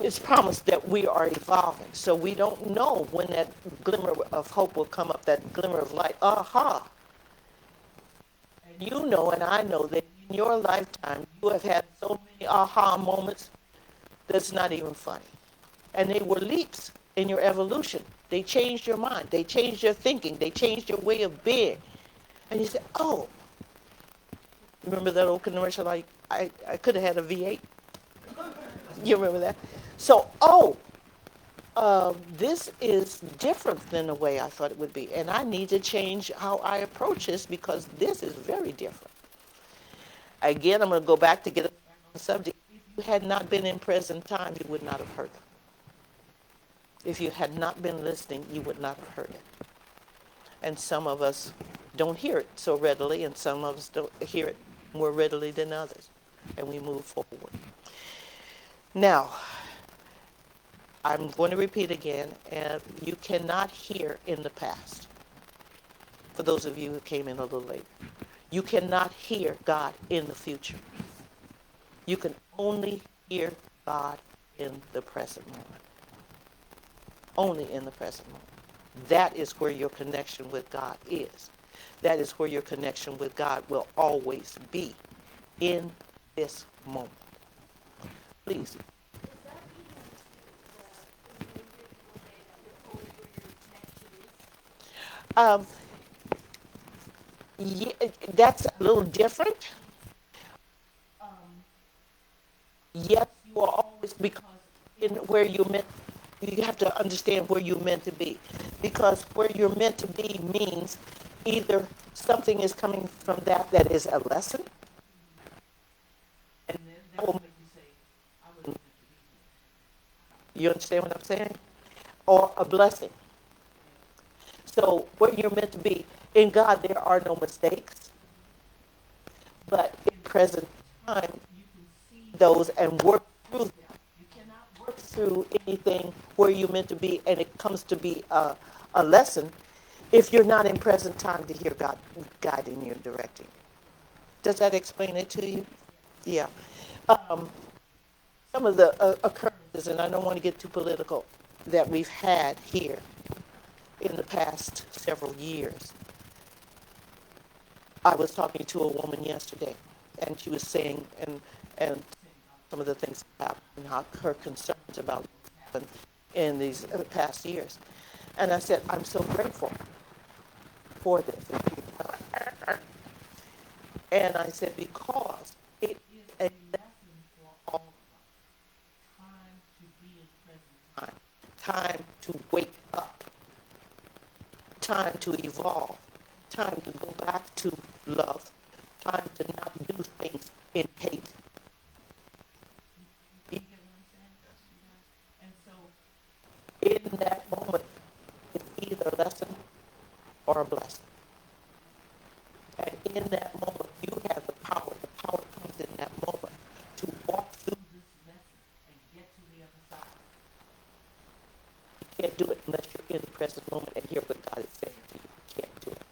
it's promised that we are evolving. So we don't know when that glimmer of hope will come up, that glimmer of light. Aha! And you know and I know that in your lifetime you have had so many aha moments that's not even funny. And they were leaps in your evolution. They changed your mind. They changed your thinking. They changed your way of being. And you say, oh, remember that old commercial, like, I could have had a V8? You remember that? So, this is different than the way I thought it would be. And I need to change how I approach this because this is very different. Again, I'm going to go back to get on the subject. If you had not been in present time, you would not have heard it. If you had not been listening, you would not have heard it. And some of us don't hear it so readily, and some of us don't hear it more readily than others. And we move forward. Now, I'm going to repeat again, and you cannot hear in the past. For those of you who came in a little late, you cannot hear God in the future. You can only hear God in the present moment. Only in the present moment. That is where your connection with God is. That is where your connection with God will always be, in this moment. Please. Yeah, that's a little different. Yes, you are always, because in where you're meant, you have to understand where you're meant to be. Because where you're meant to be means either something is coming from that is a lesson, and then that will make you say, I wasn't meant to be here. You understand what I'm saying? Or a blessing. So where you're meant to be, in God there are no mistakes. But in present time, you can see those and work through them. You cannot work through anything where you're meant to be and it comes to be a lesson if you're not in present time to hear God guiding you and directing you. Does that explain it to you? Yeah. Some of the occurrences, and I don't want to get too political, that we've had here in the past several years. I was talking to a woman yesterday, and she was saying, and some of the things that happened, and how her concerns about what's happened in these past years. And I said, I'm so grateful for this. And I said, because it is a lesson for all of us. Time to be in present time. Time to wake up. Time to evolve. Time to go back to love. Time to not do things in hate. You get what I'm saying? And so in that moment, it's either a lesson or a blessing. And in that moment, you have the power. The power comes in that moment to walk through this lesson and get to the other side. You can't do it unless you're in the present moment and hear what God is saying to you. You can't do it.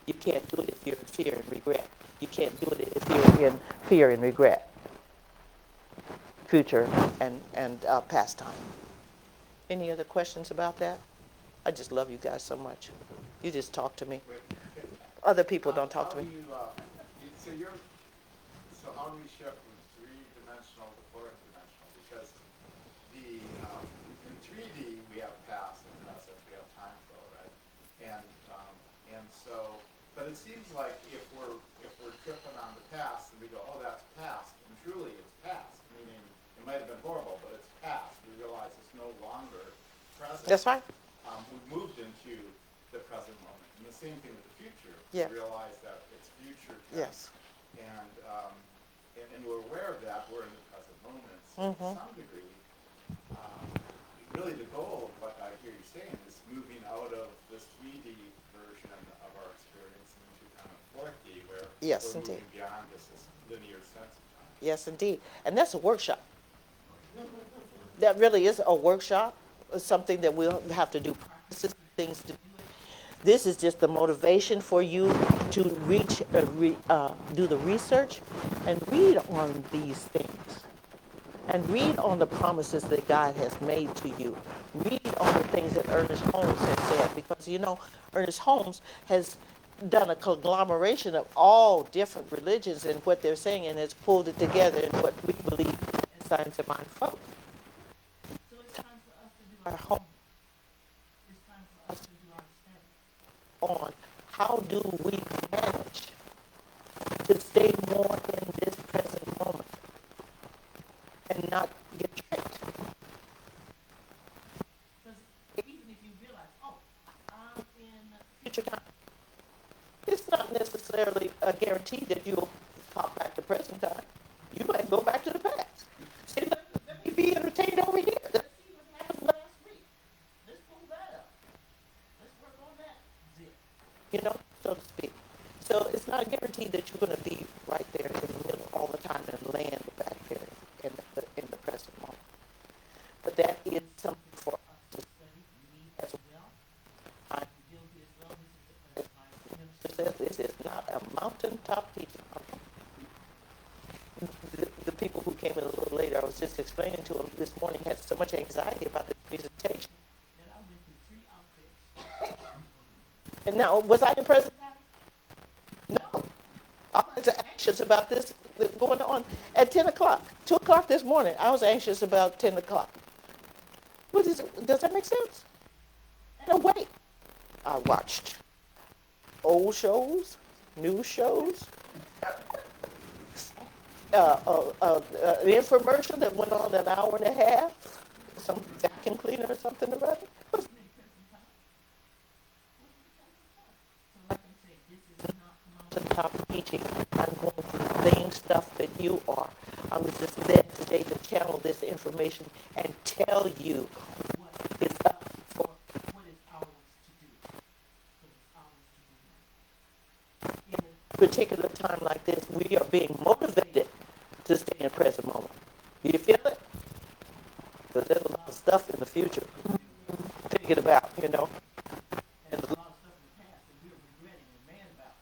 You can't do it if you're in fear and regret. You can't do it if you're in fear and regret. Future and past time. Any other questions about that? I just love you guys so much. You just talk to me. Other people don't talk to me. So how do we shift from three-dimensional to fourth-dimensional? Because in 3D we have past and present, we have time flow, right? And so, but it seems like if we're tripping on the past and we go, oh, that's past, and truly it's past, meaning it might have been horrible, but it's past. We realize it's no longer present. That's right. We've moved into the present moment. And the same thing with the future. Yeah. We realize that it's future Yes. tense. And we're aware of that. We're in the present moment. So to some degree, really the goal of what I hear you saying is moving out of this 3D version of our experience into kind of 4D, where Yes, we're indeed. moving beyond this linear sense of time. Yes, indeed. And that's a workshop. That really is a workshop. It's something that we'll have to do practices, things to do. This is just the motivation for you to do the research and read on these things. And read on the promises that God has made to you. Read on the things that Ernest Holmes has said. Because, you know, Ernest Holmes has done a conglomeration of all different religions and what they're saying and has pulled it together in what we believe as Science of Mind folk. So it's time for us to do our homework. It's time for us to do our study on how do we manage to stay more in this present moment and not get tricked. Because even if you realize, oh, I'm in future time, it's not necessarily a guarantee that you'll pop back to present time. You might go back to the past. See, let me be entertained over here. Let's see what happened last week. Let's pull that up. Let's work on that zip. You know, so to speak. So it's not a guarantee that you're going to be right there in the middle all the time and land back there in the present moment. But that is something for us to study, me as well. I'm guilty as well. This is the this is not a mountaintop teaching. The people who came in a little later, I was just explaining to them this morning, had so much anxiety about this presentation that I went through 3 outfits. And now, was I in present time? No. I was anxious about this going on at 10 o'clock. 2 o'clock this morning, I was anxious about 10 o'clock. What is it? Does that make sense? And wait, I watched old shows, new shows, an infomercial that went on an hour and a half, some vacuum cleaner or something about it. Top teaching. I'm going through the same stuff that you are. I was just led today to channel this information and tell you what is up for what is ours to do. What is ours to do. In a particular time like this, we are being motivated to stay in the present moment. Do you feel it? Because there's a lot of stuff in the future. Thinking about, you know. And a lot of stuff in the past that we're regretting and mad about.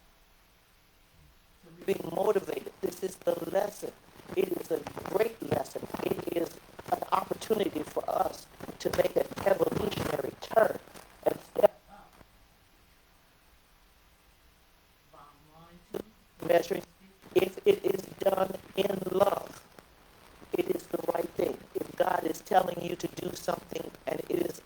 So we're being motivated. This is the lesson. It is a great lesson. It is an opportunity for us to make a evolutionary term. And step up, bottom line too, measuring if it is done in love. It is the right thing. If God is telling you to do something, and if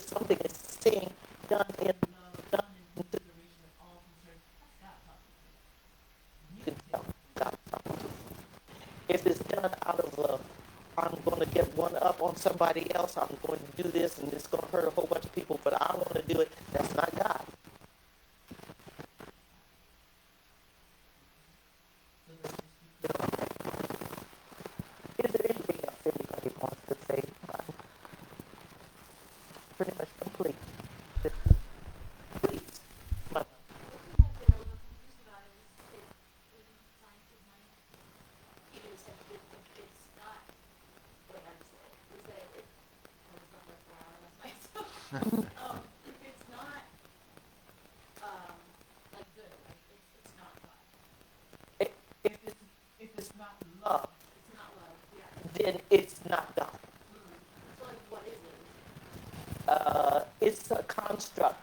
something is saying done in love, done in consideration of all concerns, that's God talking to you. You can tell God talking to you. If it's done out of love, I'm going to get one up on somebody else. I'm going to do this, and it's going to hurt a whole bunch of people, but I want to do it. That's not God. Is there anything else anybody wants to say? I'm pretty much complete. Please. My- If it's not love, then it's not God. It's a construct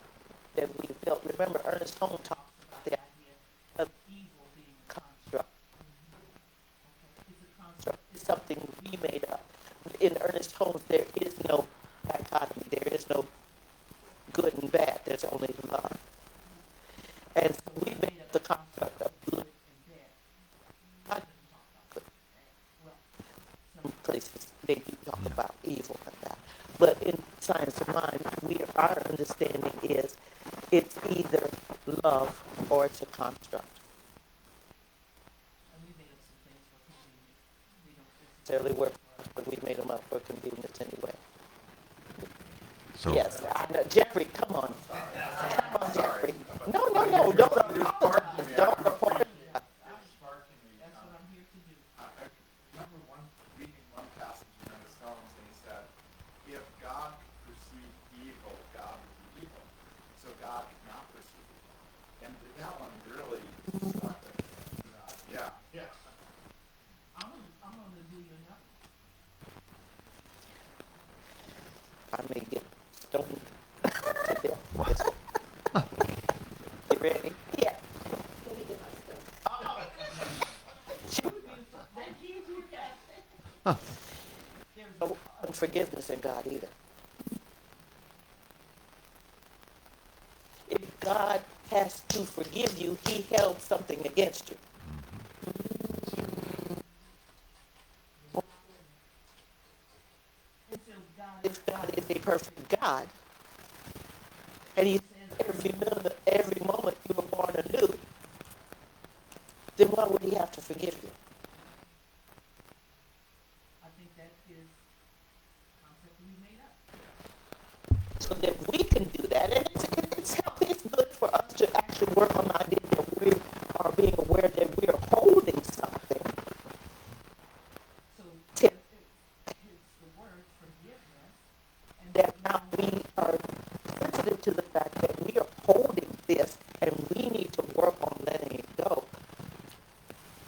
that we built. Remember, Ernest Holmes talks about the idea of evil being a construct. It's a construct. It's something we made up. In Ernest Holmes, there is no dichotomy. There is no good and bad. There's only love. And so we made up the construct of good and bad. I didn't talk about good and bad. Well, some places they do talk about evil and that. But in science of mind, our understanding is it's either love or it's a construct. And we made up some things for convenience. We don't necessarily work for us, but we made them up for convenience anyway. So, Yes, I know. Jeffrey, come on. Come on, Jeffrey. No, don't apologize. Don't apologize. That's what I'm here to do. I remember reading one passage in Ernest Holmes, and he said, if God could perceive evil, God would be evil. So God cannot perceive evil. And that one really stuck with me. Yeah. I'm going to do you another. I may get stoned to death. You ready? Yeah. There's no unforgiveness in God either. If God has to forgive you, he held something against you. If God is a perfect God, and he says every moment you were born anew, then why would he have to forgive you? I think that is a concept we made up. So that we can do that, and it's healthy, it's good for us to actually work on the idea that we are being aware that we are holding something. So it's the word forgiveness, and that now we are sensitive to the fact that we are holding this, and we need to work on letting it go.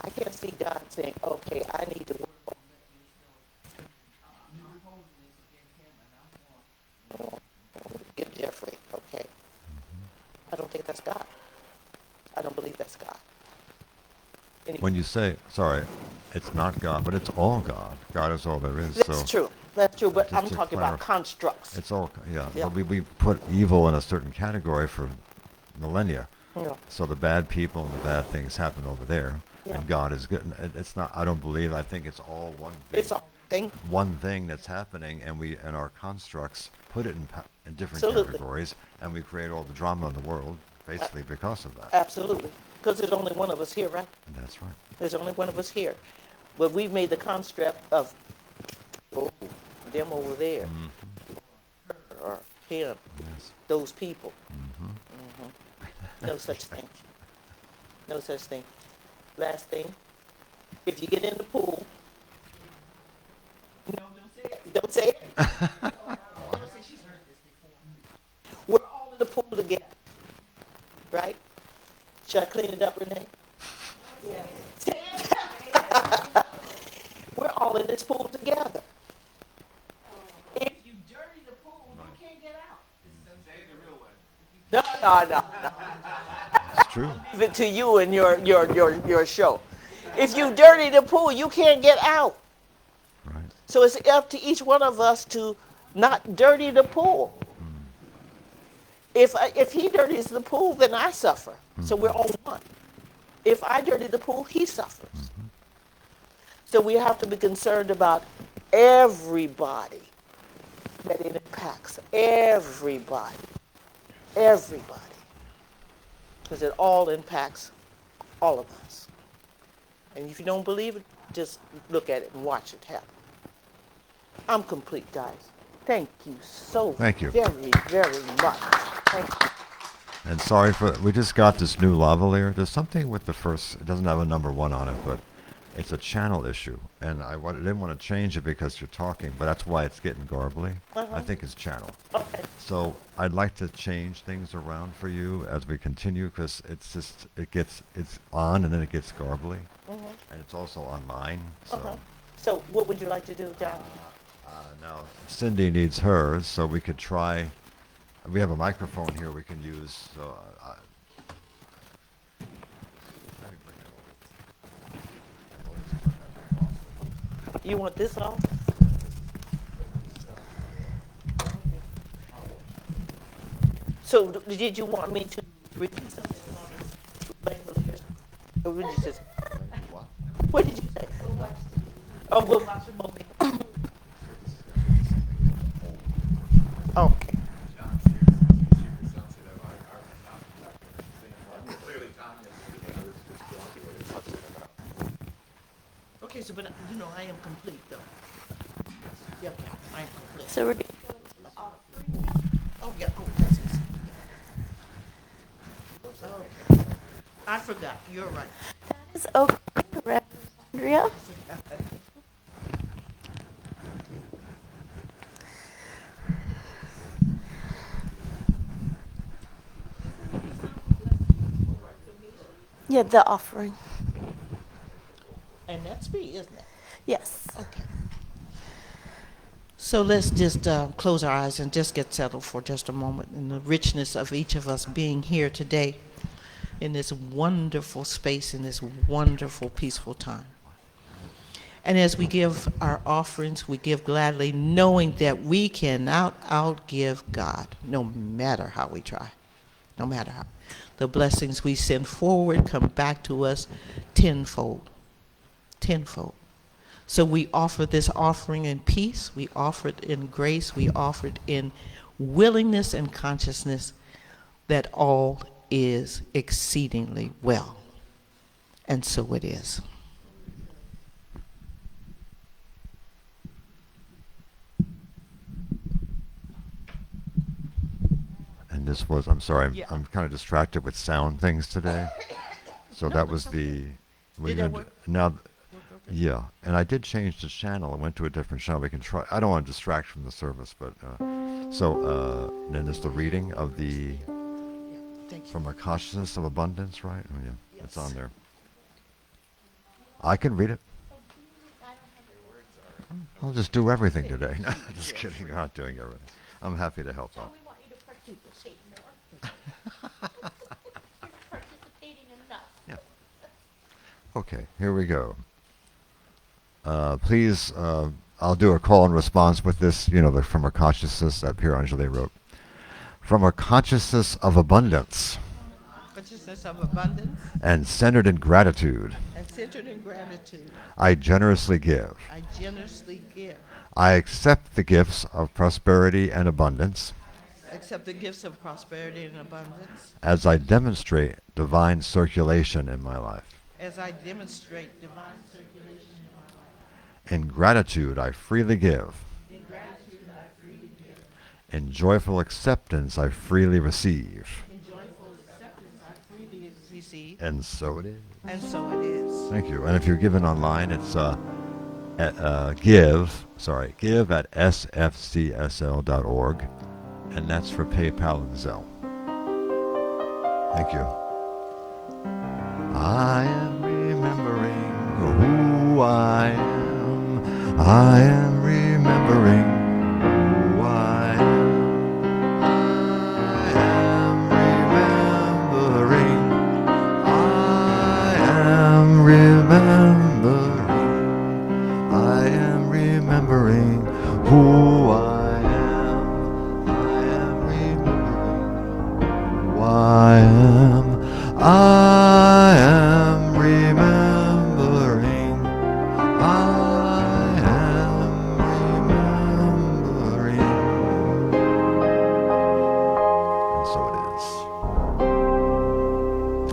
I can't see God saying, okay, I need to work on letting this go. I'm holding this against him, and I'm going to get Jeffrey, okay? I don't think that's God. I don't believe that's God. when you say, sorry, it's not God, but it's all God. God is all there is. That's true. That's true, but just I'm to talking about clarify, constructs. it's all, yeah. Yeah. But we put evil in a certain category for millennia. Yeah. So the bad people and the bad things happen over there, Yeah. and God is good. And it's not. I don't believe. I think it's all one thing. It's all thing. One thing that's happening, and we and our constructs put it in different Absolutely. categories, and we create all the drama in the world basically because of that. Absolutely. Because there's only one of us here, right? And that's right. There's only one of us here. But we've made the construct of, oh, them over there, or him, Yes. those people. Mm-hmm. No such thing. No such thing. Last thing, if you get in the pool, no, don't say it. Don't say it. Don't say she's heard this before. We're all in the pool together, right? Should I clean it up, Renee? Yes. We're all in this pool together. If you dirty the pool, you No, no, no. It's true. Leave it to you and your show. If you dirty the pool, you can't get out. Right. So it's up to each one of us to not dirty the pool. If he dirties the pool, then I suffer. So we're on one. If I dirty the pool, he suffers. So we have to be concerned about everybody that it impacts. Everybody. Everybody. Because it all impacts all of us. And if you don't believe it, just look at it and watch it happen. I'm complete, guys. Thank you so Thank you. very, very much. Thank you. And sorry we just got this new lavalier. There's something with the first, it doesn't have a number 1 on it, but it's a channel issue. And didn't want to change it because you're talking, but that's why it's getting garbly. I think it's channel. Okay. So I'd like to change things around for you as we continue, because it's on and then it gets garbly. And it's also on mine. So So what would you like to do, John? now Cindy needs hers, so we could try. We have a microphone here we can use. So You want this off? So did you want me to repeat something? Or would you just, what did you say? Oh, we'll watch the movie. Okay. Okay, so but you know I am complete though. Yeah, I am complete. So we're Oh yeah, oh that's easy. Okay. I forgot. You're right. is okay, Reverend Andrea. Yeah, the offering. And that's me, isn't it? Yes. Okay. So let's just close our eyes and just get settled for just a moment in the richness of each of us being here today in this wonderful space, in this wonderful, peaceful time. And as we give our offerings, we give gladly, knowing that we cannot outgive God, no matter how we try, no matter how. The blessings we send forward come back to us tenfold, tenfold. So we offer this offering in peace, we offer it in grace, we offer it in willingness and consciousness that all is exceedingly well. And so it is. And this was, I'm sorry, Yeah. I'm kind of distracted with sound things today. So that was the, Did that work? now, yeah. And I did change the channel. I went to a different channel. We can try, I don't want to distract from the service, but, then there's the reading of the, Thank you. from a consciousness of abundance, right? Oh, yeah, it's Yes. on there. I can read it. I'll just do everything today. No, just kidding. I'm not doing everything. I'm happy to help out. We want you to participate more. You're participating enough. Okay, here we go. Please, I'll do a call and response with this, from a consciousness that Pierre Angeli wrote. From a consciousness of abundance Consciousness of abundance and centered in gratitude, and centered in gratitude, I generously give. I generously give. I accept the gifts of prosperity and abundance Accept the gifts of prosperity and abundance as I demonstrate divine circulation in my life. as I demonstrate divine circulation in my life. In gratitude, I freely give. In gratitude, I freely give. In joyful acceptance, I freely receive. In joyful acceptance, I freely receive. And so it is. And so it is. Thank you. And if you're giving online, it's give at sfcsl.org, and that's for PayPal and Zelle. Thank you. I am remembering who I am. I am remembering who I am. I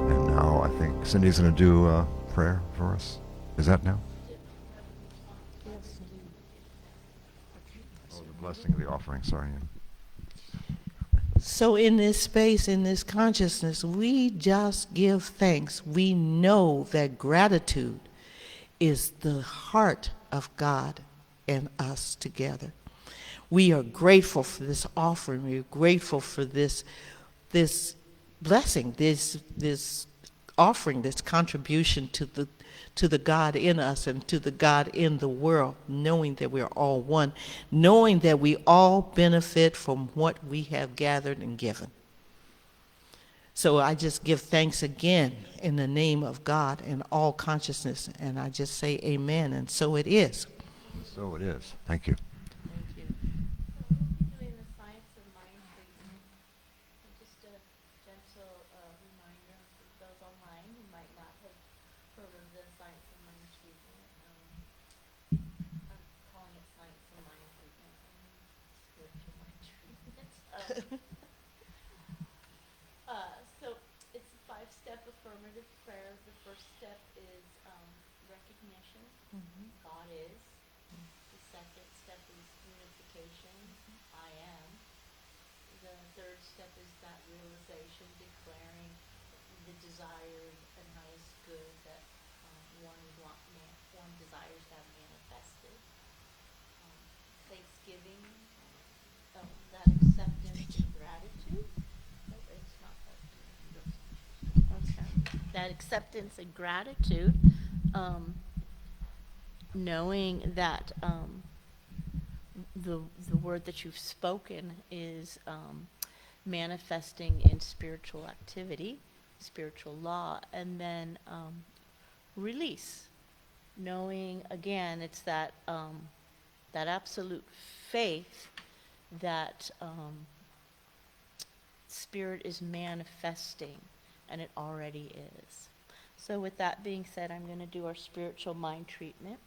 And now I think Cindy's going to do a prayer for us. Is that now? Oh, the blessing of the offering. Sorry. So in this space, in this consciousness, we just give thanks. We know that gratitude is the heart of God and us together. We are grateful for this offering. We are grateful for this blessing, this offering, this contribution to the God in us and to the God in the world, knowing that we are all one, knowing that we all benefit from what we have gathered and given. So I just give thanks again in the name of God and all consciousness, and I just say amen, and so it is. So it is. Thank you. Thank you. So we'll be doing the science of mind treatment. And just a gentle reminder for those online who might not have heard of the science of mind treatment. I'm calling it science of mind treatment. Spiritual mind treatment. So it's a 5-step affirmative prayer. The first step is recognition. God is. The second step is unification. I am. The third step is that realization, declaring the desired and highest good that one desires to have manifested. Thanksgiving, that acceptance and gratitude. Oh, it's not okay. That acceptance and gratitude, knowing that the word that you've spoken is manifesting in spiritual activity, spiritual law, and then release. Knowing again, it's that that absolute faith that spirit is manifesting, and it already is. So with that being said, I'm going to do our spiritual mind treatment.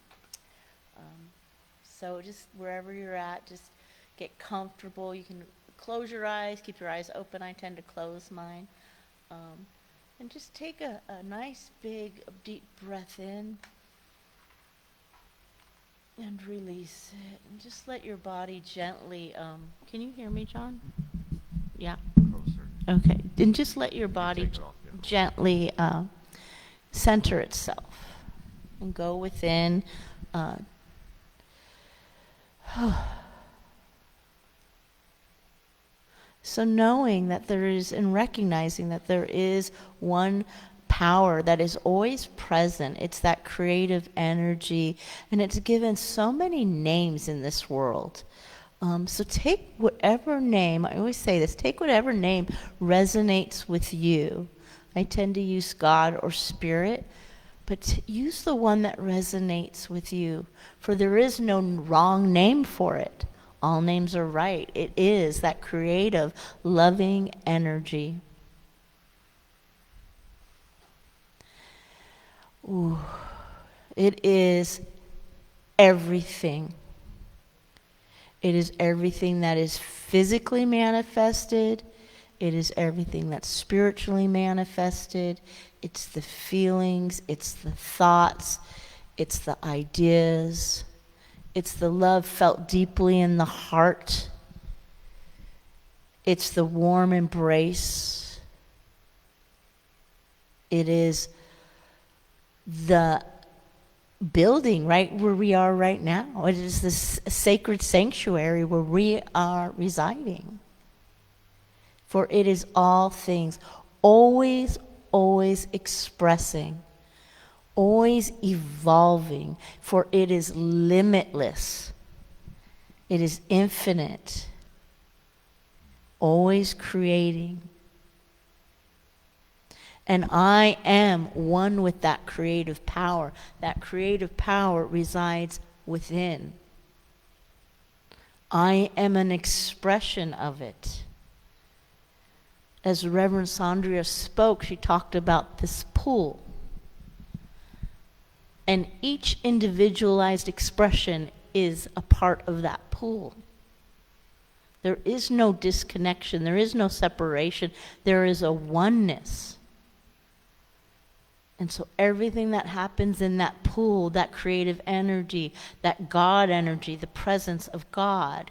So just wherever you're at, just get comfortable. You can close your eyes, keep your eyes open. I tend to close mine. And just take a nice, big, deep breath in and release it. And just let your body gently, can you hear me, John? Yeah. Okay. And just let your body gently center itself and go within. So knowing that there is, and recognizing that there is one power that is always present, it's that creative energy, and it's given so many names in this world. So take whatever name, I always say this, take whatever name resonates with you. I tend to use God or Spirit, but use the one that resonates with you, for there is no wrong name for it. All names are right. It is that creative, loving energy. Ooh. It is everything. It is everything that is physically manifested. It is everything that's spiritually manifested. It's the feelings, it's the thoughts, it's the ideas. It's the love felt deeply in the heart. It's the warm embrace. It is the building right where we are right now. It is this sacred sanctuary where we are residing. For it is all things, always, always expressing, always evolving, for it is limitless. It is infinite, always creating. And I am one with that creative power. That creative power resides within. I am an expression of it. As Reverend Sandria spoke, she talked about this pool. And each individualized expression is a part of that pool. There is no disconnection. There is no separation. There is a oneness. And so everything that happens in that pool, that creative energy, that God energy, the presence of God,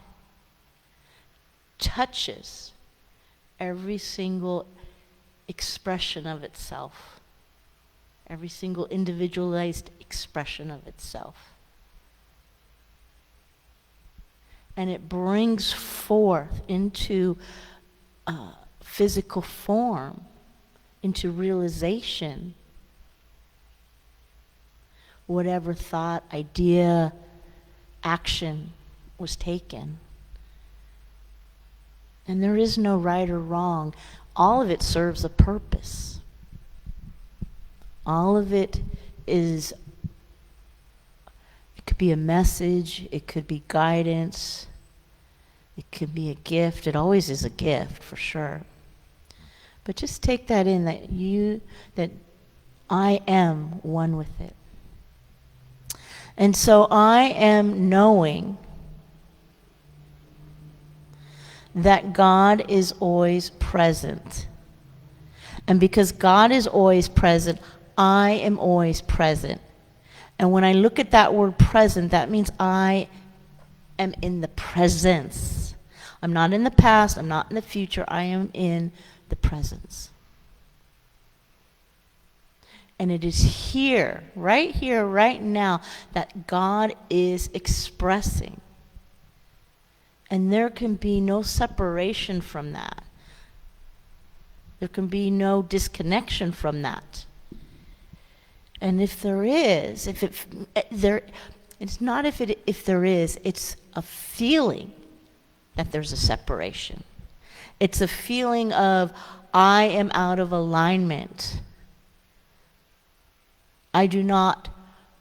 touches every single expression of itself, every single individualized expression of itself. And it brings forth into physical form, into realization, whatever thought, idea, action was taken. And there is no right or wrong. All of it serves a purpose. All of it is, it could be a message, it could be guidance, it could be a gift. It always is a gift, for sure. But just take that in, that I am one with it. And so I am knowing that God is always present. And because God is always present, I am always present. And when I look at that word present, that means I am in the presence. I'm not in the past, I'm not in the future, I am in the presence. And it is here, right now, that God is expressing. And there can be no separation from that. There can be no disconnection from that. And if there is, it's not if there is, it's a feeling that there's a separation. It's a feeling of, I am out of alignment. I do not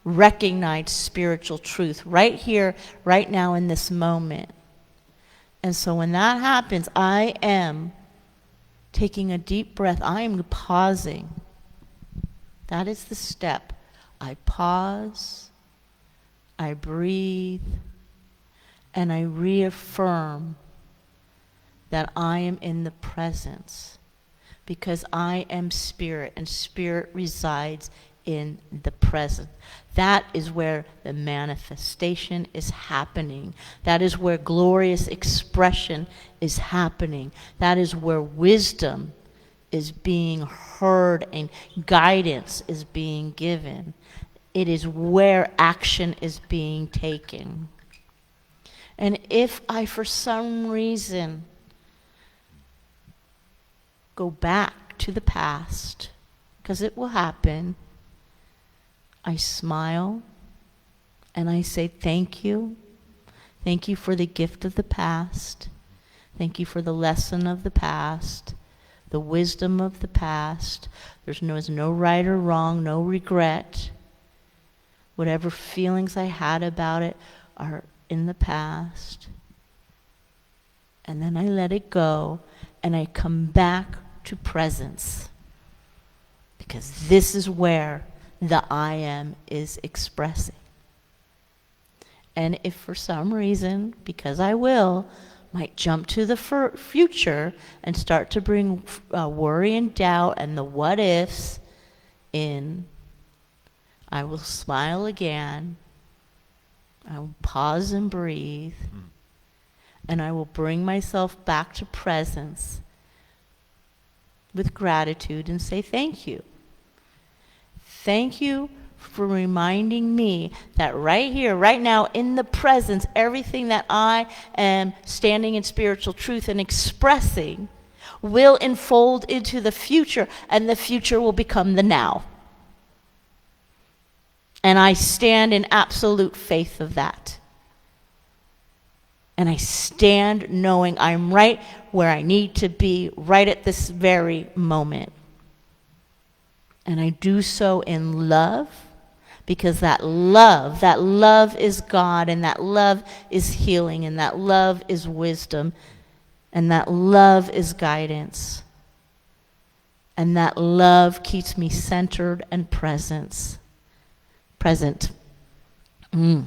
recognize spiritual truth right here, right now in this moment. And so when that happens, I am taking a deep breath. I am pausing. That is the step. I pause, I breathe, and I reaffirm that I am in the presence, because I am spirit, and spirit resides in the present. That is where the manifestation is happening. That is where glorious expression is happening. That is where wisdom is being heard and guidance is being given. It is where action is being taken. And if I, for some reason, go back to the past, because it will happen, I smile and I say, thank you. Thank you for the gift of the past. Thank you for the lesson of the past, the wisdom of the past. There's no right or wrong, no regret. Whatever feelings I had about it are in the past. And then I let it go and I come back to presence. Because this is where the I am is expressing. And if for some reason, because I will, might jump to the future and start to bring worry and doubt and the what ifs in, I will smile again, I will pause and breathe, and I will bring myself back to presence with gratitude and say thank you. Thank you for reminding me that right here, right now, in the presence, everything that I am standing in spiritual truth and expressing will unfold into the future, and the future will become the now. And I stand in absolute faith of that. And I stand knowing I'm right where I need to be right at this very moment. And I do so in love, because that love is God, and that love is healing, and that love is wisdom, and that love is guidance. And that love keeps me centered and present. And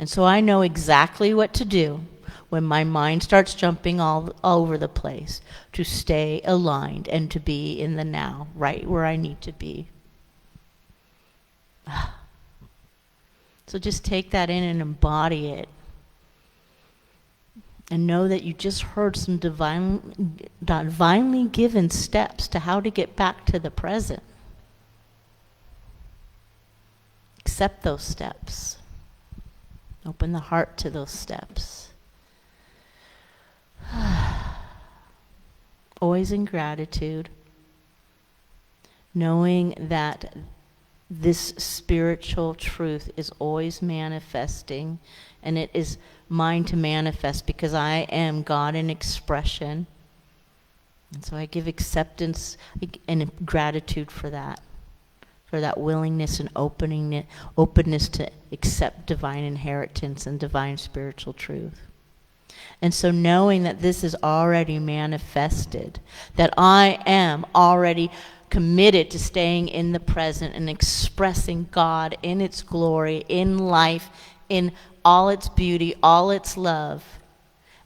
so I know exactly what to do when my mind starts jumping all over the place, to stay aligned and to be in the now, right where I need to be. So just take that in and embody it. And know that you just heard some divinely given steps to how to get back to the present. Accept those steps. Open the heart to those steps. Always in gratitude, knowing that this spiritual truth is always manifesting, and it is mine to manifest because I am God in expression. And so I give acceptance and gratitude for that willingness and openness to accept divine inheritance and divine spiritual truth. And so knowing that this is already manifested, that I am already committed to staying in the present and expressing God in its glory, in life, in all its beauty, all its love,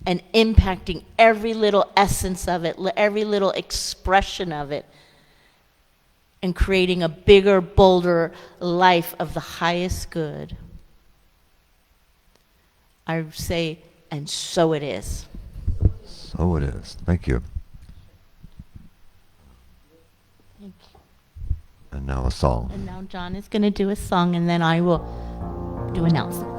and impacting every little essence of it, every little expression of it, and creating a bigger, bolder life of the highest good. I say, and so it is. So it is. Thank you. Thank you. And now a song. And now John is going to do a song, and then I will do announcements.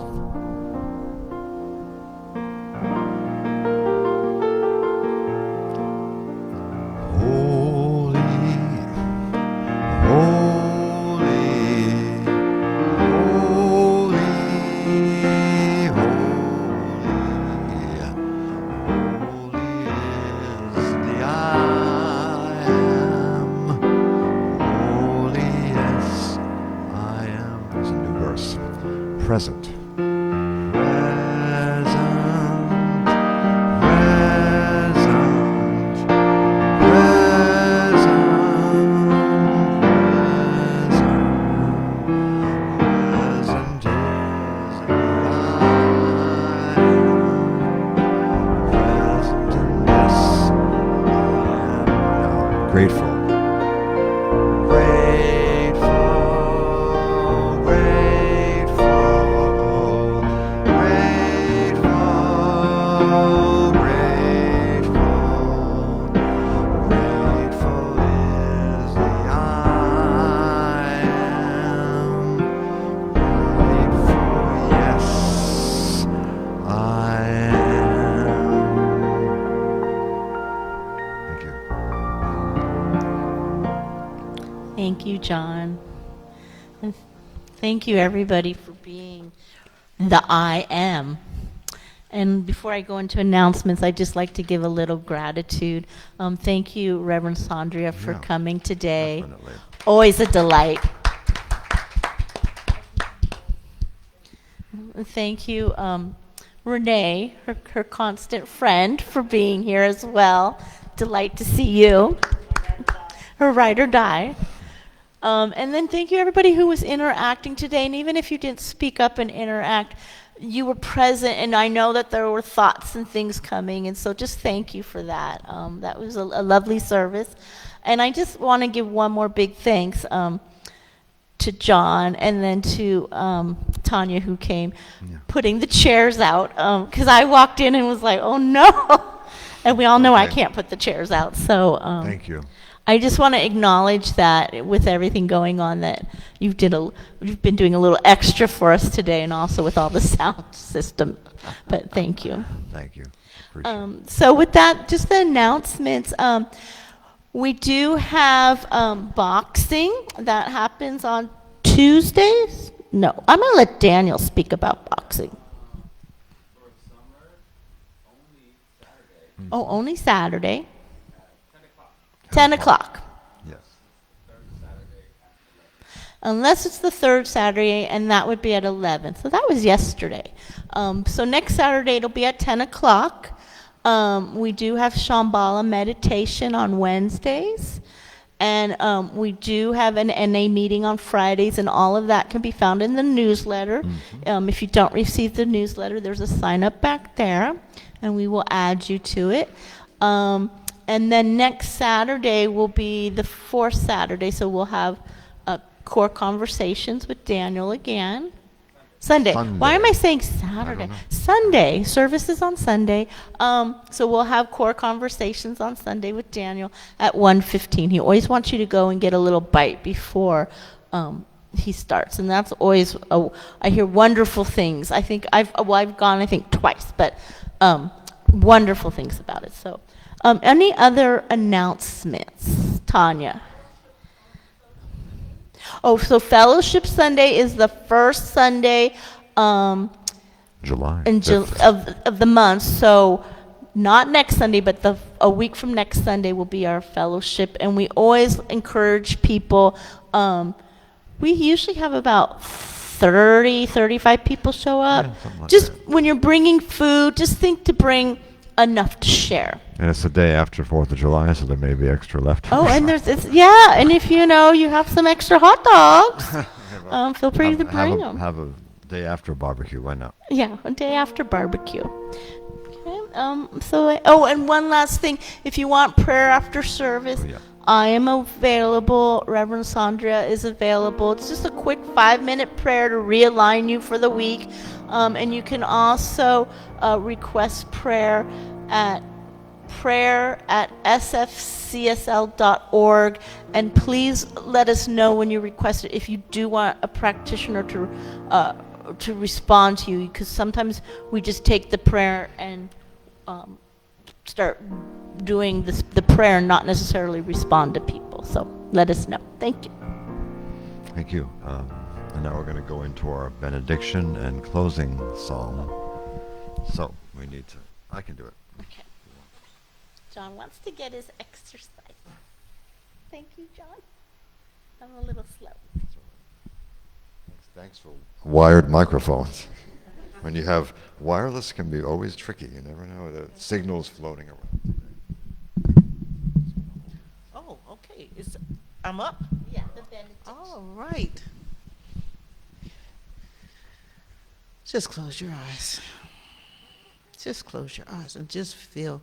Holy, holy, holy, holy is the I am. Holy, yes, I am. There's a new verse. Present. Grateful. Grateful, grateful, grateful, grateful. Grateful is the I am. Grateful, yes, I am. Thank you. Thank you, John. And thank you, everybody, for being the I am. And before I go into announcements, I'd just like to give a little gratitude. Thank you, Reverend Sandria, for Yeah, coming today. Definitely. Always a delight. Thank you, Renee, her constant friend, for being here as well. Delight to see you. Her ride or die. And then thank you, everybody who was interacting today. And even if you didn't speak up and interact, you were present, and I know that there were thoughts and things coming. And so just thank you for that. That was a lovely service. And I just want to give one more big thanks to John and then to Tanya, who came, putting the chairs out. Because I walked in and was like, oh, no. And we all know I Okay. can't put the chairs out. So Thank you. I just want to acknowledge that with everything going on, that you've been doing a little extra for us today, and also with all the sound system. But thank you. Thank you. Appreciate it. So with that, just the announcements. We do have boxing that happens on Tuesdays. No, I'm going to let Daniel speak about boxing. For summer, only Saturday, Oh, only Saturday, 10 o'clock. 10 o'clock. Yes. Third Saturday after 11. Unless it's the third Saturday, and that would be at 11. So that was yesterday. So next Saturday, it'll be at 10 o'clock. We do have Shambhala meditation on Wednesdays. And we do have an NA meeting on Fridays, and all of that can be found in the newsletter. If you don't receive the newsletter, there's a sign up back there. and we will add you to it. And then next Saturday will be the fourth Saturday, so we'll have core conversations with Daniel again. Sunday. Why am I saying Saturday? Sunday. Service is on Sunday. So we'll have core conversations on Sunday with Daniel at 1:15. He always wants you to go and get a little bite before he starts, and that's always I hear wonderful things. I think I've gone twice, but wonderful things about it. So any other announcements, Tanya? Oh, so Fellowship Sunday is the first Sunday July. of the month. So not next Sunday, but a week from next Sunday will be our fellowship. And we always encourage people. We usually have about 35 people show up. Yeah, something like Just that. when you're bringing food, just think to bring enough to share. And it's the day after 4th of July, so there may be extra left. Oh, and and if you have some extra hot dogs, feel free to bring them. Have a day after barbecue, why not? Yeah, a day after barbecue. Okay. And one last thing, if you want prayer after service, Oh, yeah. I am available. Reverend Sandra is available. It's just a quick 5-minute prayer to realign you for the week. And you can also request prayer at sfcsl.org, and please let us know when you request it if you do want a practitioner to respond to you, because sometimes we just take the prayer and start doing the prayer and not necessarily respond to people. So let us know. Thank you. Thank you. And now we're going to go into our benediction and closing psalm. So we need to, I can do it. Okay. John wants to get his exercise. Thank you, John. I'm a little slow. Thanks for wired microphones. When you have wireless, can be always tricky. You never know, the signal's floating around. Oh, okay. I'm up. Yeah, the benediction. All right. Just close your eyes. Just close your eyes and just feel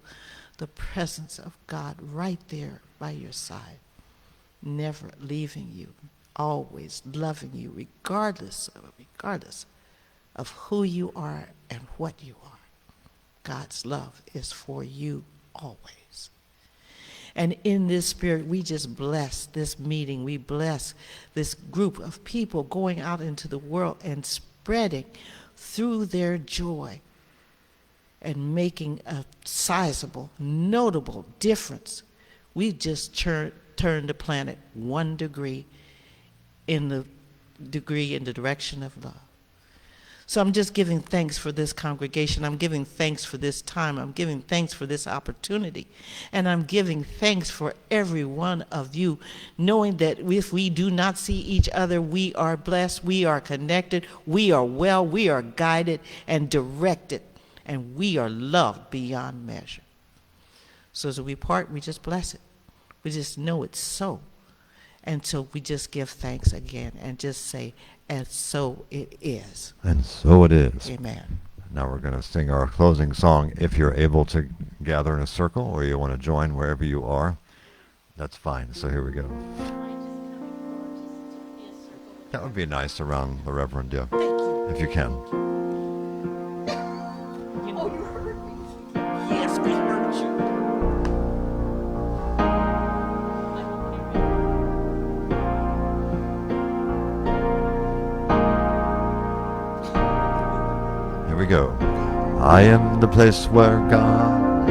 the presence of God right there by your side, never leaving you, always loving you, regardless of who you are and what you are. God's love is for you always. And in this spirit, we just bless this meeting. We bless this group of people going out into the world and spreading through their joy and making a sizable, notable difference. We just turned the planet 1 degree in the direction of love. So I'm just giving thanks for this congregation. I'm giving thanks for this time. I'm giving thanks for this opportunity. And I'm giving thanks for every one of you, knowing that if we do not see each other, we are blessed, we are connected, we are well, we are guided and directed, and we are loved beyond measure. So as we part, we just bless it. We just know it's so. And so we just give thanks again and just say, and so it is. And so it is. Amen. Now we're going to sing our closing song. If you're able to gather in a circle or you want to join wherever you are, that's fine. So here we go. That would be nice around the Reverend, yeah. Thank you. If you can. Oh, you heard me. Yes, we heard you. Here we go. I am the place where God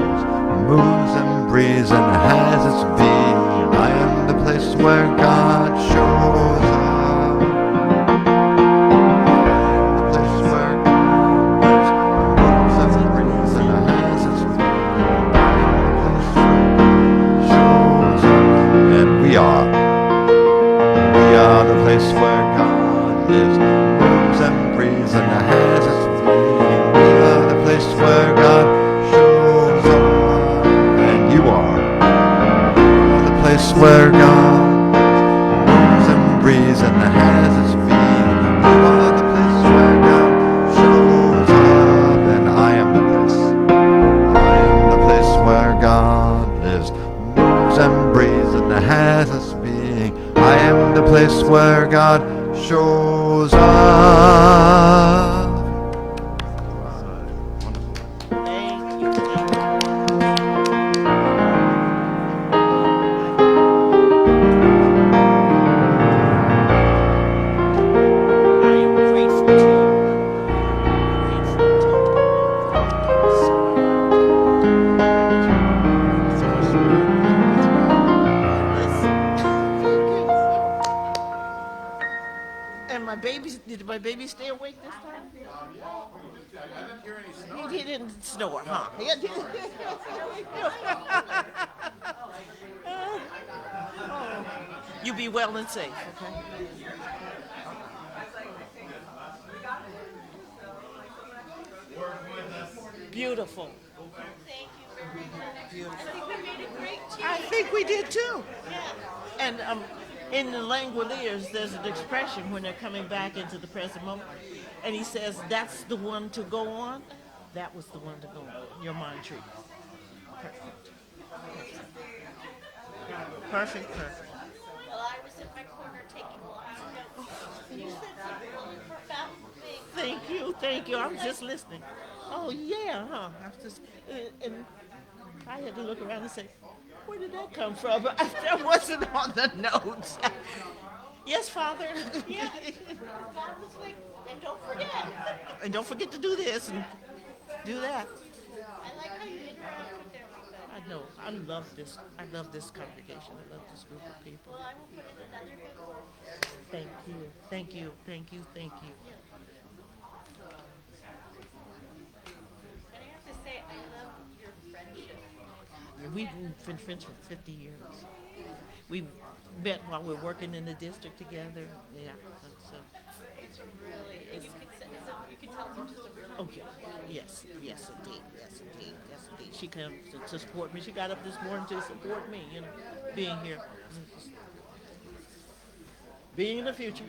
moves and breathes and has its being. I am the place where God shows up. The place where God moves and breathes and has its being. I am the place where God shows up. And we are the place where God lives, moves and breathes and has its being. We are the place where God shows up. And you are the place where God moves and breathes and has its being. You are the place where God shows up. And I am the place. this being. I am the place where God shows up. Wonderful. Thank you. Thank you. I am grateful to you. Grateful to you. So much. So much to be grateful about. Listen. And my baby, did my baby stay awake this time? I didn't hear any snoring. He didn't snore, huh? You be well and safe, okay? Beautiful. Thank you very much. Beautiful. I think we made a great team. I think we did too. Yeah. And in the Langoliers, there's an expression when they're coming back into the present moment, and he says, "That's the one to go on." That was the one to go on. Your mind tree. Perfect. Perfect. Perfect. Well, I was in my corner taking lots of notes. You said some really profound things. Thank you. I was just listening. Oh yeah, huh? I was just, and I had to look around and say, where did that come from? That wasn't on the notes. Yes, Father. Yeah. God was like, and don't forget. And don't forget to do this and do that. I like how you interact with everybody. I know. I love this. I love this congregation. I love this group of people. Well, I will put in another good word. Thank you. Thank you. Thank you. Thank you. And I have to say, I love your friendship. We've been friends for 50 years. We met while we were working in the district together. Yeah. It's really, and you can tell it's just a really Okay. Yes, indeed. Yes, indeed. She came to support me. She got up this morning to support me, being here. Being in the future.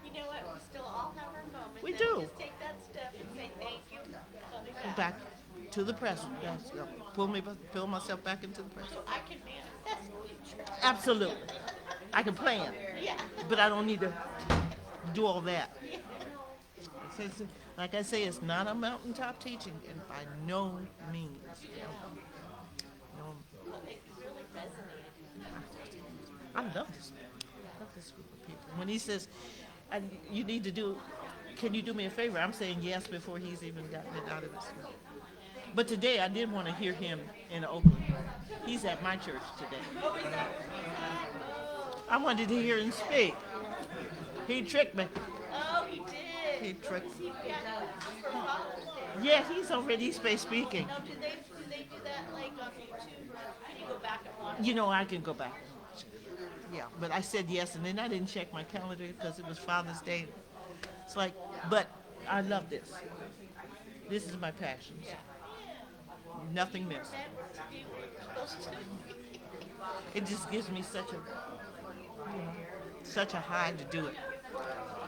You know what? We still all have our moments. We and do. Just take that step and say thank you. Coming back. Back to the present. Yes, yeah. Pull myself back into the present. So I can manifest future. Absolutely. I can plan, Yeah. but I don't need to do all that. Like I say, it's not a mountaintop teaching, and by no means. No. It really resonated. I love this. I love this group of people. When he says, "You need to do," can you do me a favor? I'm saying yes before he's even gotten it out of his mouth. But today, I did want to hear him in Oakland. He's at my church today. I wanted to hear him speak. He tricked me. Oh, he did. He tricked Was he back for Father's Day? Yeah, he's already speaking. Now, do they do that like on YouTube, or can you go back and watch? I can go back and watch it. Yeah, but I said yes, and then I didn't check my calendar because it was Father's Day. It's like, but I love this. This is my passion. Nothing missed. Remember to do what you're supposed to do. It just gives me such a high to do it.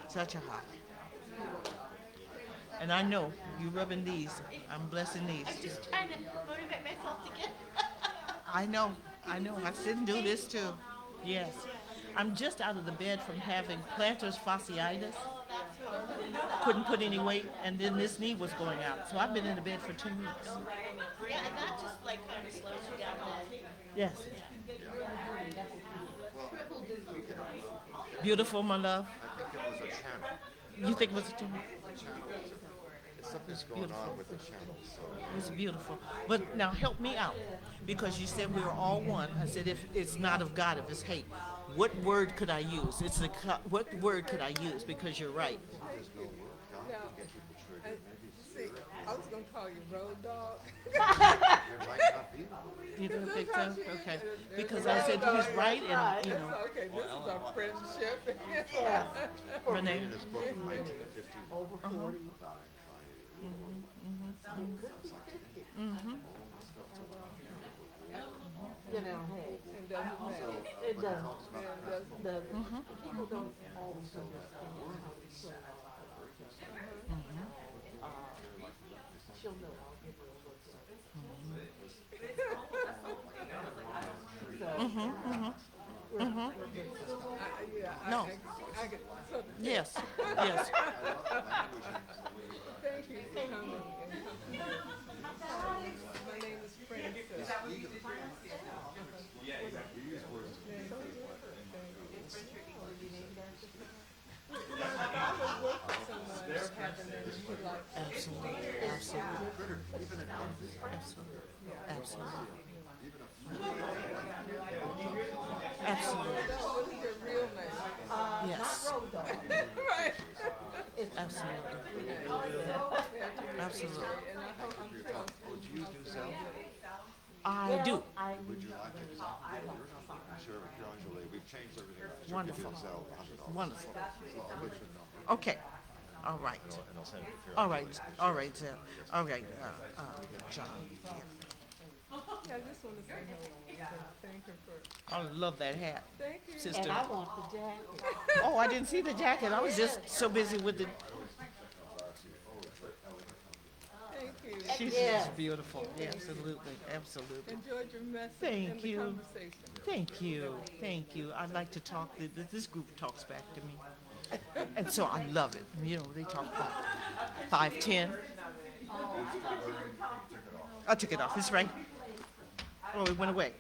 Such a high. And I know you rubbing these. I'm blessing these I'm too. just trying to motivate myself to get. I know. I sit and do this too. Yes. I'm just out of the bed from having plantar fasciitis. Couldn't put any weight, and then this knee was going out. So I've been in the bed for 2 weeks. Yeah, and that just like kind of slows you down. Yes. Beautiful, my love. I think it was a channel. You think it was a tumor? Something's going on with the channel. So It's beautiful. But now help me out, because you said we were all one. I said if it's not of God, if it's hate, what word could I use? What word could I use? Because you're right. See, I was gonna call you road dog. there might not be one. You don't think so? Okay. Because I said he's right, and Okay, this is our friendship. Renee. In his book, 1951. You know, hey, It doesn't matter. it doesn't, It doesn't. people don't always understand how to say she'll know I'll give her a look. No. I get, so, Yes. Yes. thank you for coming. My name is Princess. I would work with someone having a he likes. Absolutely. Absolutely. Absolutely. Absolutely. What is your real name? Yes. Right. Absolutely. Absolutely. And I hope I'm telling Would you do so? I do. Would you like it? Sure, gradually. We've changed everything. Wonderful. $100. Wonderful. So I'll let you know. Okay. All right. And I'll send it to you. All right. All right, Zell. All right, John. Yeah. I just want to say hello. Thank you for. I love that hat, Thank you. sister. And I want the jacket. Oh, I didn't see the jacket. I was just so busy with the. Thank you. She's Yes. just beautiful. Absolutely. Absolutely. Enjoyed your message Thank and the you. conversation. Thank you. Thank you. I like to talk. This group talks back to me. And so I love it. You know, they talk about 5'10". I took it off. It's right. Oh, it went away.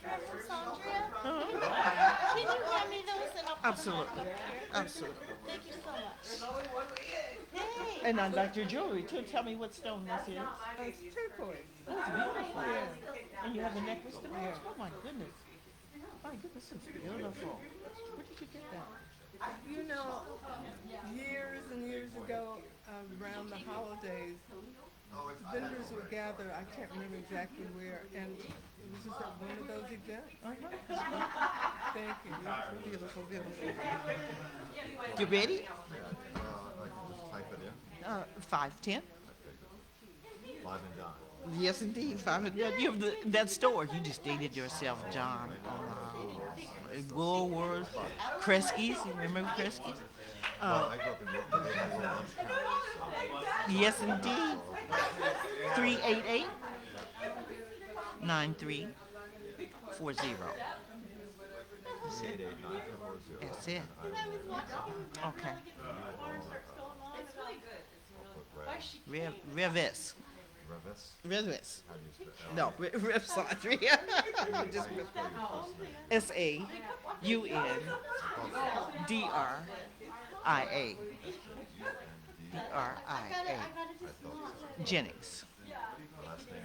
Sandria, can you hand me those and I'll put them on? Absolutely. Absolutely. Thank you so much. Hey. And I like your jewelry too. Tell me what stone this is. It's turquoise. That's beautiful. And you have a necklace to match? Oh my goodness. My goodness, it's beautiful. Where did you get that? You know, years and years ago, around the holidays, vendors would gather, I can't remember exactly where, and it was just at one of those events. Thank you. Beautiful, beautiful. You ready? I can just type it in. 5'10". Live and done. Yes, indeed. 5'10". You have that store. You just dated yourself, John. Woolworths, Kresge's. You remember Kresge's? Well, I grew up in Orange County, so Yes, indeed. 388 9340. That's it. 88940. That's it. Okay. Revis. Revis? Revis. How do you spell No, Rev Sandria. Just SAUNDRIA. DRIA. Jennings. last name?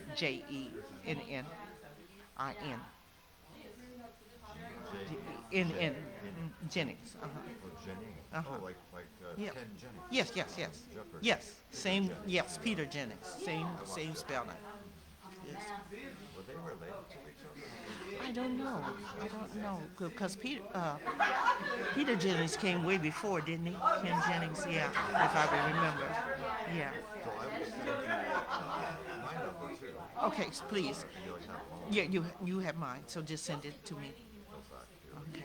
JENNIN. Jennings. Oh, Jenny. Uh-huh. Oh, like Yeah. Ken Jennings. Yes. Jeopardy. Yes. Same. Yes. Peter Jennings. Same spelling. Yes. Were they related to each other? I don't know. Because Peter Jennings came way before, didn't he? Ken Jennings. Yeah. If I remember. Yeah. So I will send you my number too. Okay. Please. You always have one. Yeah. You have mine. So just send it to me. Okay.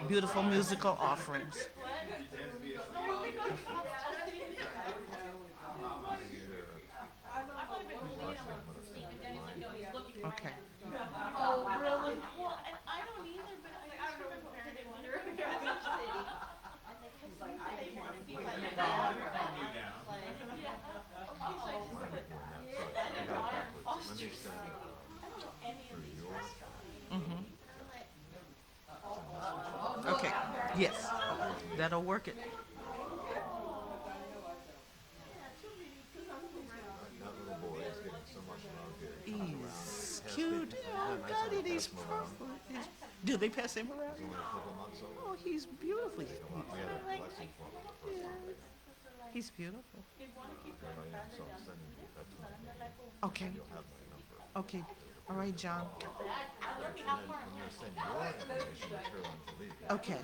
Beautiful musical offerings. Okay. Oh, really? Well, and I don't either, but I just remember when they went to Beach City. And they want to be like that. Okay. Yes. That'll work it. That little boy is getting so much love here. He's cute. Oh, God, and he's purple. Do they pass him around? Only a couple months old. Oh, he's beautiful. We had a blessing for him the first time. He's beautiful. So I'm sending you that to me. Okay. You'll have my number. Okay. All right, John. And then when you send your information through on Blvd, Okay.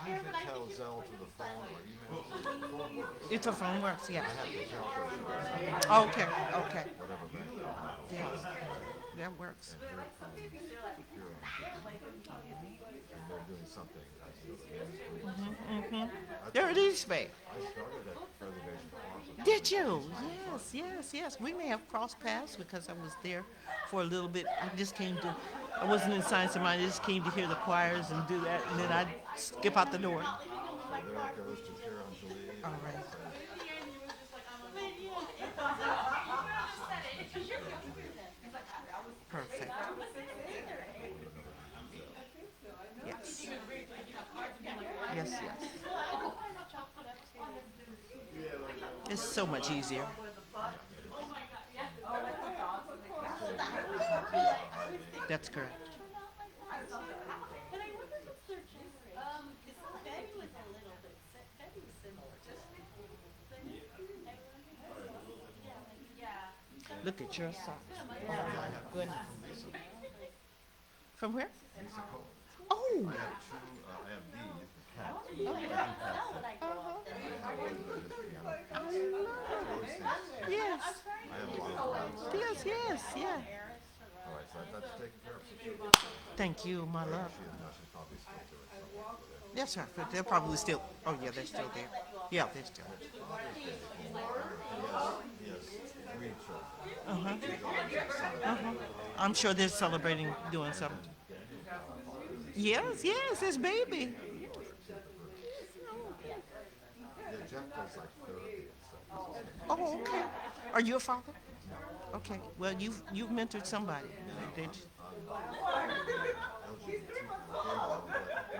you can tell Zell to the phone or email to the phone works. It's a phone works, yeah. I have the Zell version, Okay. Okay. whatever bank. Yeah. That works. And they're doing something. There it is, babe. I started at Preservation Plaza. Did you? Yes, yes, yes. We may have crossed paths because I was there for a little bit. I wasn't in Science of Mind. I just came to hear the choirs and do that, and then I'd skip out the door. So there it goes to Karen Julie. All right. Perfect. Yes. Yes, yes. It's so much easier. That's correct. Look at your socks. Oh my goodness. From where? Oh. I have these cats. Yes. I have a lot of cats. Yes, yes, yeah. All right, so that's taken care of. Thank you, my love. She's probably still doing something. Yes, sir. But they're probably still. Oh, yeah, they're still there. Yeah, they're still. He has green children. I'm sure they're celebrating doing something. Yes, yes, his baby. Yeah, Jeff does like therapy and stuff. Oh, okay. Are you a father? Okay. Well, you've mentored somebody. Did you?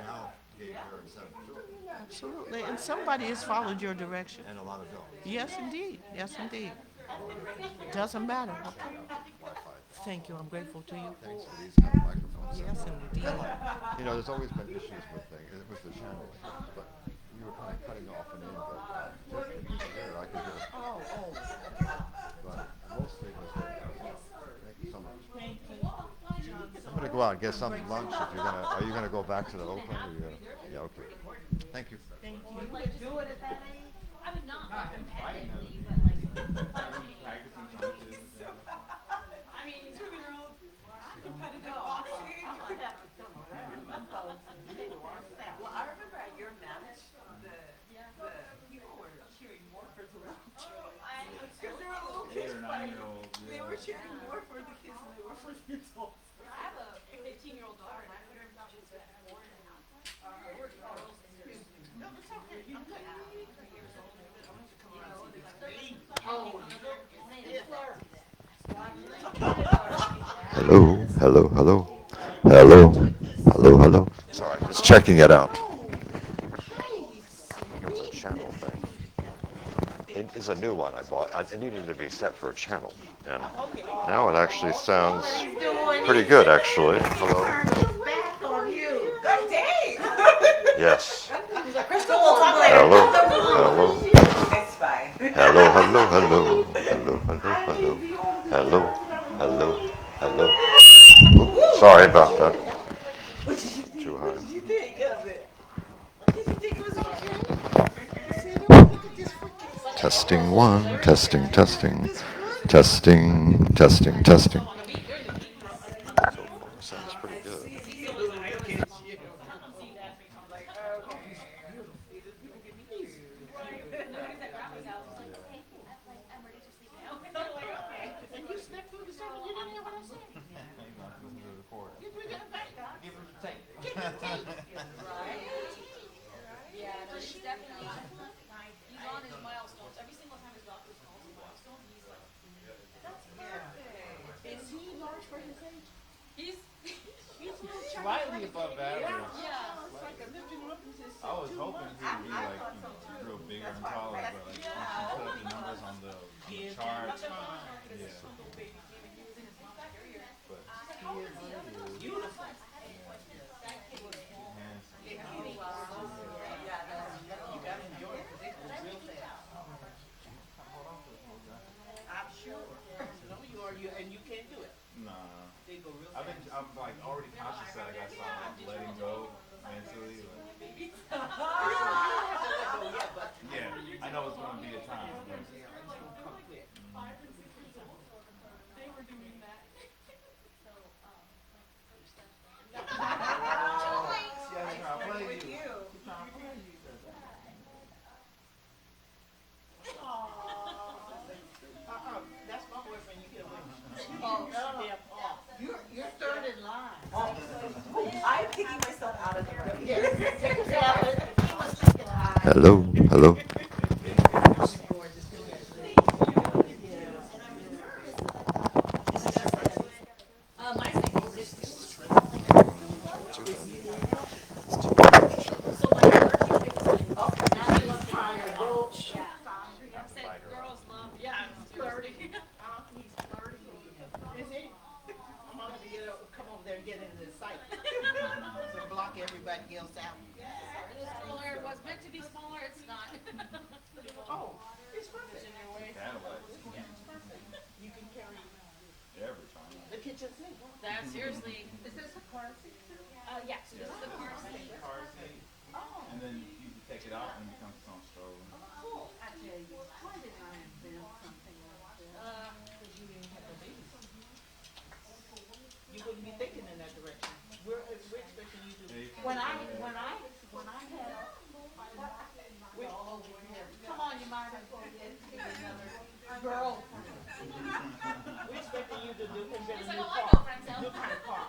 Now gave her 7 children. Absolutely. And somebody has followed your direction. And a lot of dogs. Yes, indeed. Yes, indeed. Doesn't matter. Okay. Thank you. I'm grateful to you. Thanks for these kind of microphones. Yes, indeed. You know, there's always been issues with things, with the channeling, but you were kind of cutting off and in, but just there, I could hear it. But mostly it was thank you so much. I'm gonna go out and get some lunch. If you're gonna, are you gonna go back to the Oakland? Or you gonna, yeah, okay. Thank you. Well, I remember at your match, the people were cheering more for the little children. Because they were little kids fighting. They were cheering more for the kids than they were for the adults. I have a 15-year-old daughter, and I put her in she's been born and no, it's okay. I'm good. 3 years old. Hello, hello, hello, hello, hello, hello. Sorry, just checking it out. Here's a channel thing. It is a new one I bought. It needed to be set for a channel, and now it actually sounds pretty good, actually. Hello. Yes. Hello, hello. Hello, hello, hello, hello, hello, hello, hello, hello, hello. Sorry about that. Too high. What did you think of it? Did you think it was okay? Testing one, testing, testing, testing, testing, testing. So far, sounds pretty good. He's on his milestones. Every single time his doctor calls him milestone, he's like, Is he large for his age? he's Slightly above average. yeah. It's like a living room. I was hoping he would be like real bigger and taller, but like once you put up the numbers on the chart, yeah. But Beautiful. I'm sure. No, you are, and you can't do it. nah, They go real I'm like already conscious that I got start letting go mentally. Like, yeah, I know it's gonna be a time. But, They were doing that. Hello, hello. Is he? I'm gonna have to come over there and get into the site. So block everybody else out. Smaller, it was meant to be smaller, it's not. Oh, it's perfect. Cadillac. You can carry Every time. the kitchen sink. That seriously, Is this a car seat too? yes, this is the car seat. Car seat. And then you can take it out and it becomes its own stove. Cool. I tell you, why didn't I invent something like that? Because you didn't have a baby. You wouldn't be thinking in that direction. We're expecting you to. When I had, come on, you might have another girl. We're expecting you to do invent a new car, new kind of car.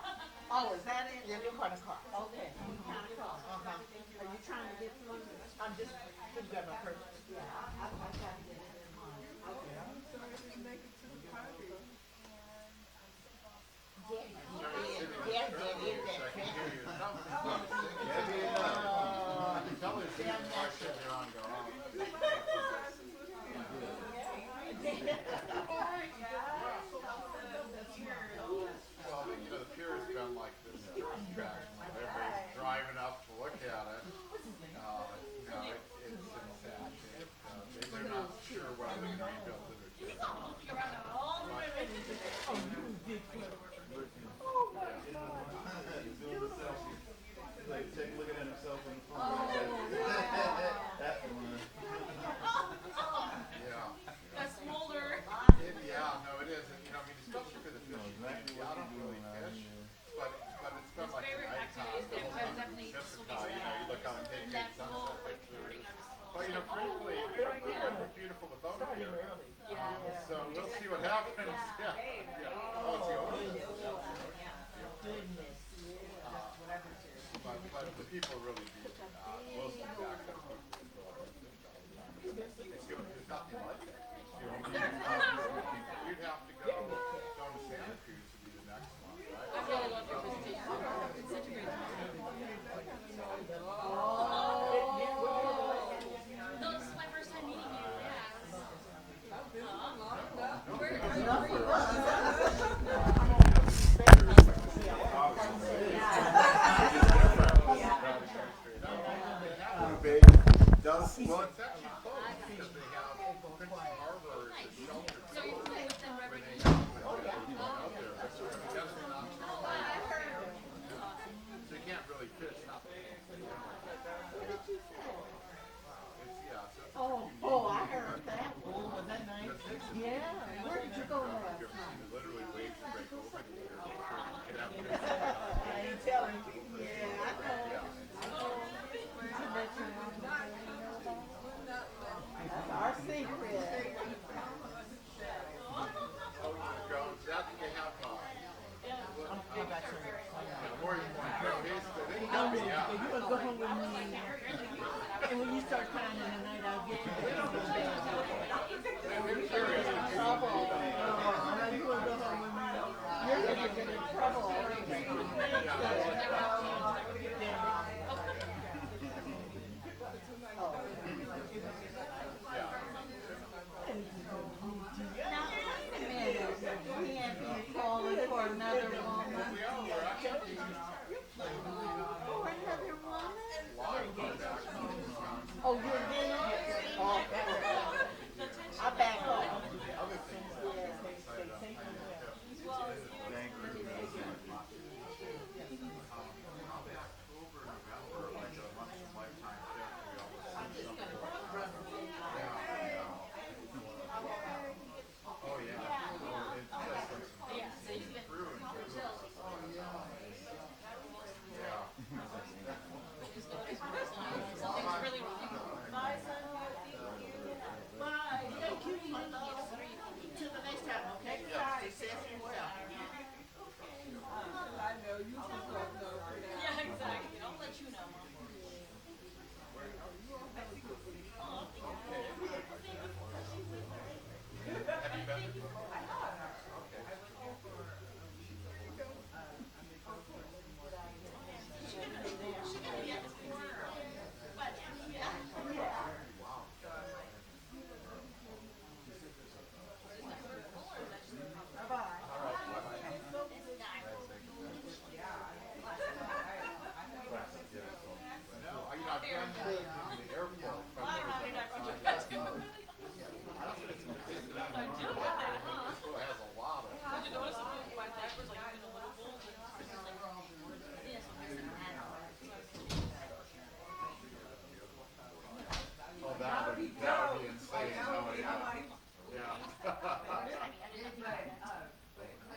Oh, is that it? Your new kind of car. Okay. New kind of car. Are you trying to get through? I'm just putting that on purpose. Yeah, I got to get it in mind. Okay. I'm sorry I didn't make it to the party. Yes, that is that. Well, the pier has been like this tourist attraction. Everybody's driving up to look at it. It's sad. They're not sure whether they're going to rebuild it or Like looking at himself in the phone. That's the one. That's smolder. Yeah, no, it is. And, especially for the fishing community, I don't really fish, but it's been like the nighttime, the whole time in Pacifica, you look out and take good sunset pictures. But, truthfully, it's beautiful to boat here. So we'll see what happens. Yeah. Oh, it's the ocean. But the people really do. Most of the access there's nothing like that. You'd have to go to Santa Cruz to be the next one, right? I really love your visit. It's such a great time. No, this is my first time meeting you, yeah. Does well, it's actually closed because they have Prince Harbor as a shelter. So you play with them every day? Out there. That's sort of definitely not so you can't really fish nothing. What did you say? It's I heard that. Oh, was that nice? Yeah. Where did you go last night? literally waves break over the year. I ain't telling you. Yeah, I know. That's our secret. That's what they have. I'm back to More than one. you gonna go home with me. And when you start crying in the night, I'll get you. You're in trouble. You gonna go home with me. You're gonna get in trouble.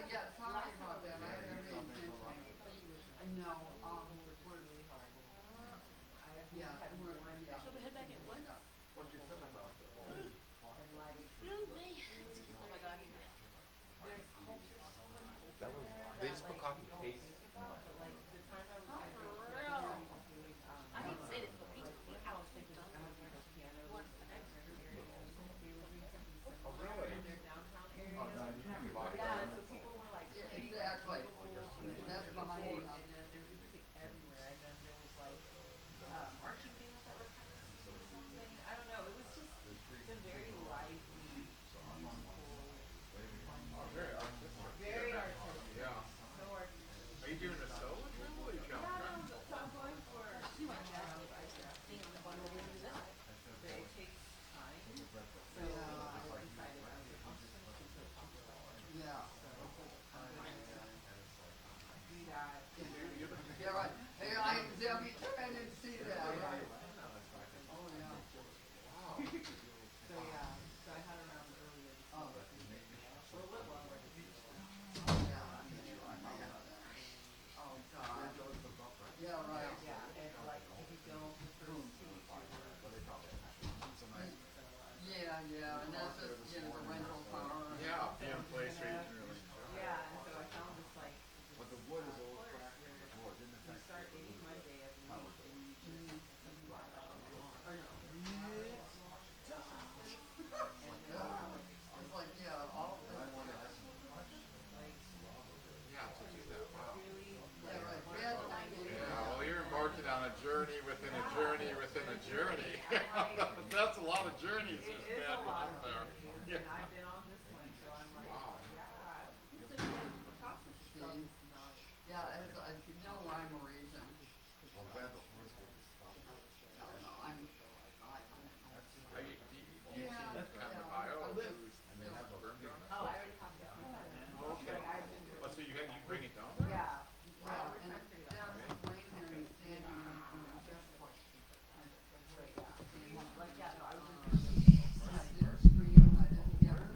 yeah, sorry about that. I haven't paid attention. No, we're really horrible. Yeah, we're yeah. So we head back at what? Yeah. What do you feel about it? And like, Oh my god. That was, they just put copy paste. like the time I was Oh, at for the real? doing I hate to say this, but pizza was I out. was thinking of piano What? areas. They were doing something Oh, similar really? in their downtown Oh, areas. no, you can't be locked Yeah, down. so people were like, Oh, yeah, I exactly. guess That's it's behind before. me. And then there was music everywhere. And then there was like marching bands that were kind of singing something. I don't know. It was just it's a very lively, beautiful, Oh, very artistic. very artistic. Yeah. So artistic. Are you doing a solo show or you Yeah, come? no, so I'm going for Being on the bundle of music. so it takes time. So I decided I would yeah. Do that. Yeah, right. Hey, I didn't see that. Right. Oh yeah. Wow. So yeah, so I had around earlier. Oh, for a little while. Oh God. Yeah, right. Yeah, and like if you go the first 2 weeks, yeah, and that's just the rental car. Yeah, being a place where you can really enjoy. Yeah, and so I found this like But the wood is old place crack. where Wood, didn't you affect start any Monday every week and you just or no. It's like yeah, all like Yeah, to do that, wow. really yeah, right. Yeah, well, you're embarking on a journey within a journey within a journey. That's a lot of journeys It just is a been lot out of there. work, Yeah. and I've been on this one, so I'm like, Wow. yeah. The process stuff is not. Yeah, it's, I know rhyme or reason. Well, glad the horse would stop. I don't know. Are you, do you Yeah, kind of yeah. bio I live- and they have a burn down? Oh, I already talked to him. Okay. Like, I've been doing. Oh, so you bring it down? Yeah. Yeah, and down in Wayne there in Sandy, just like, like, yeah, no, I was in. I didn't scream, I didn't get her.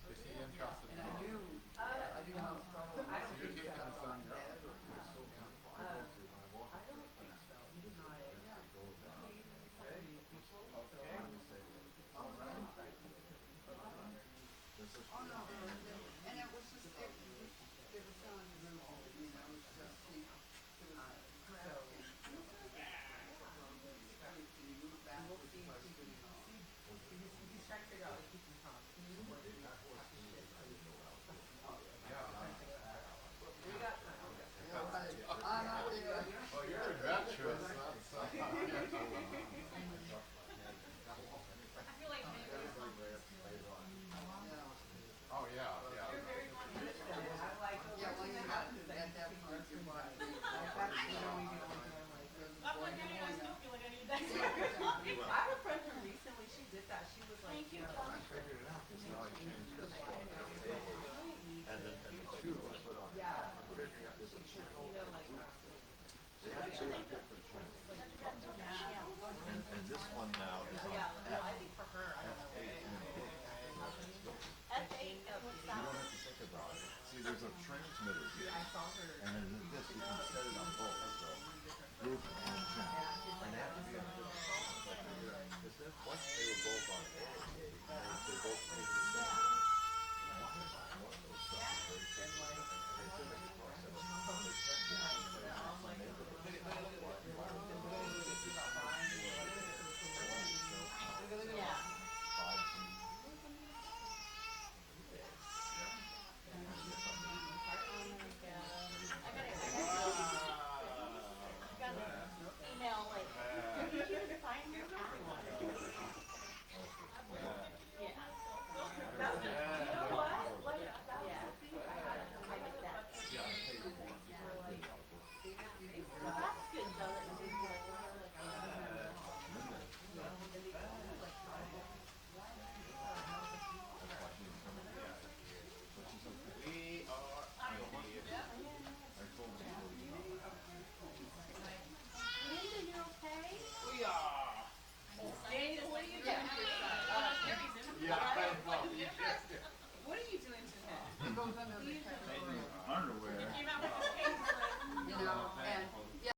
Is he interested? And I knew how strong, I don't You're think taking so. the sun down. I don't think so, he's not. Oh, no, and it was just, it was on the road, you know, it was just, he, it was, so. He moved back. He's trying to figure out if he can come. We got time. I'm not there. Oh, you're adventurous. Oh, yeah, yeah. I'm like, yeah, well, you got to, at that point, you're right. Like, that's, you know, we can only go like, there's I'm one like, in the I morning. still feel like I need that. I have a friend from recently, she did that, she was like, Thank you, you know, Tom. I figured it out, because now I changed this one. And then the two I put on. yeah, I'm figuring out this is you know, like, they have two different channels. And this one now is on yeah, no, F. I think for her, I don't know. F8, it was You don't have to think about it. See, there's a transmitter here, I saw her. and then this, you can set it on both, so group and channel. And that would be on both. Because then, once they were both on A, they both made the same. One of those stuff is very tricky, and they did it for us. They sent me out and played it in my neighborhood. Yeah. 5G. I got an email What are you doing tonight? It goes under the category. Underwear. Came out with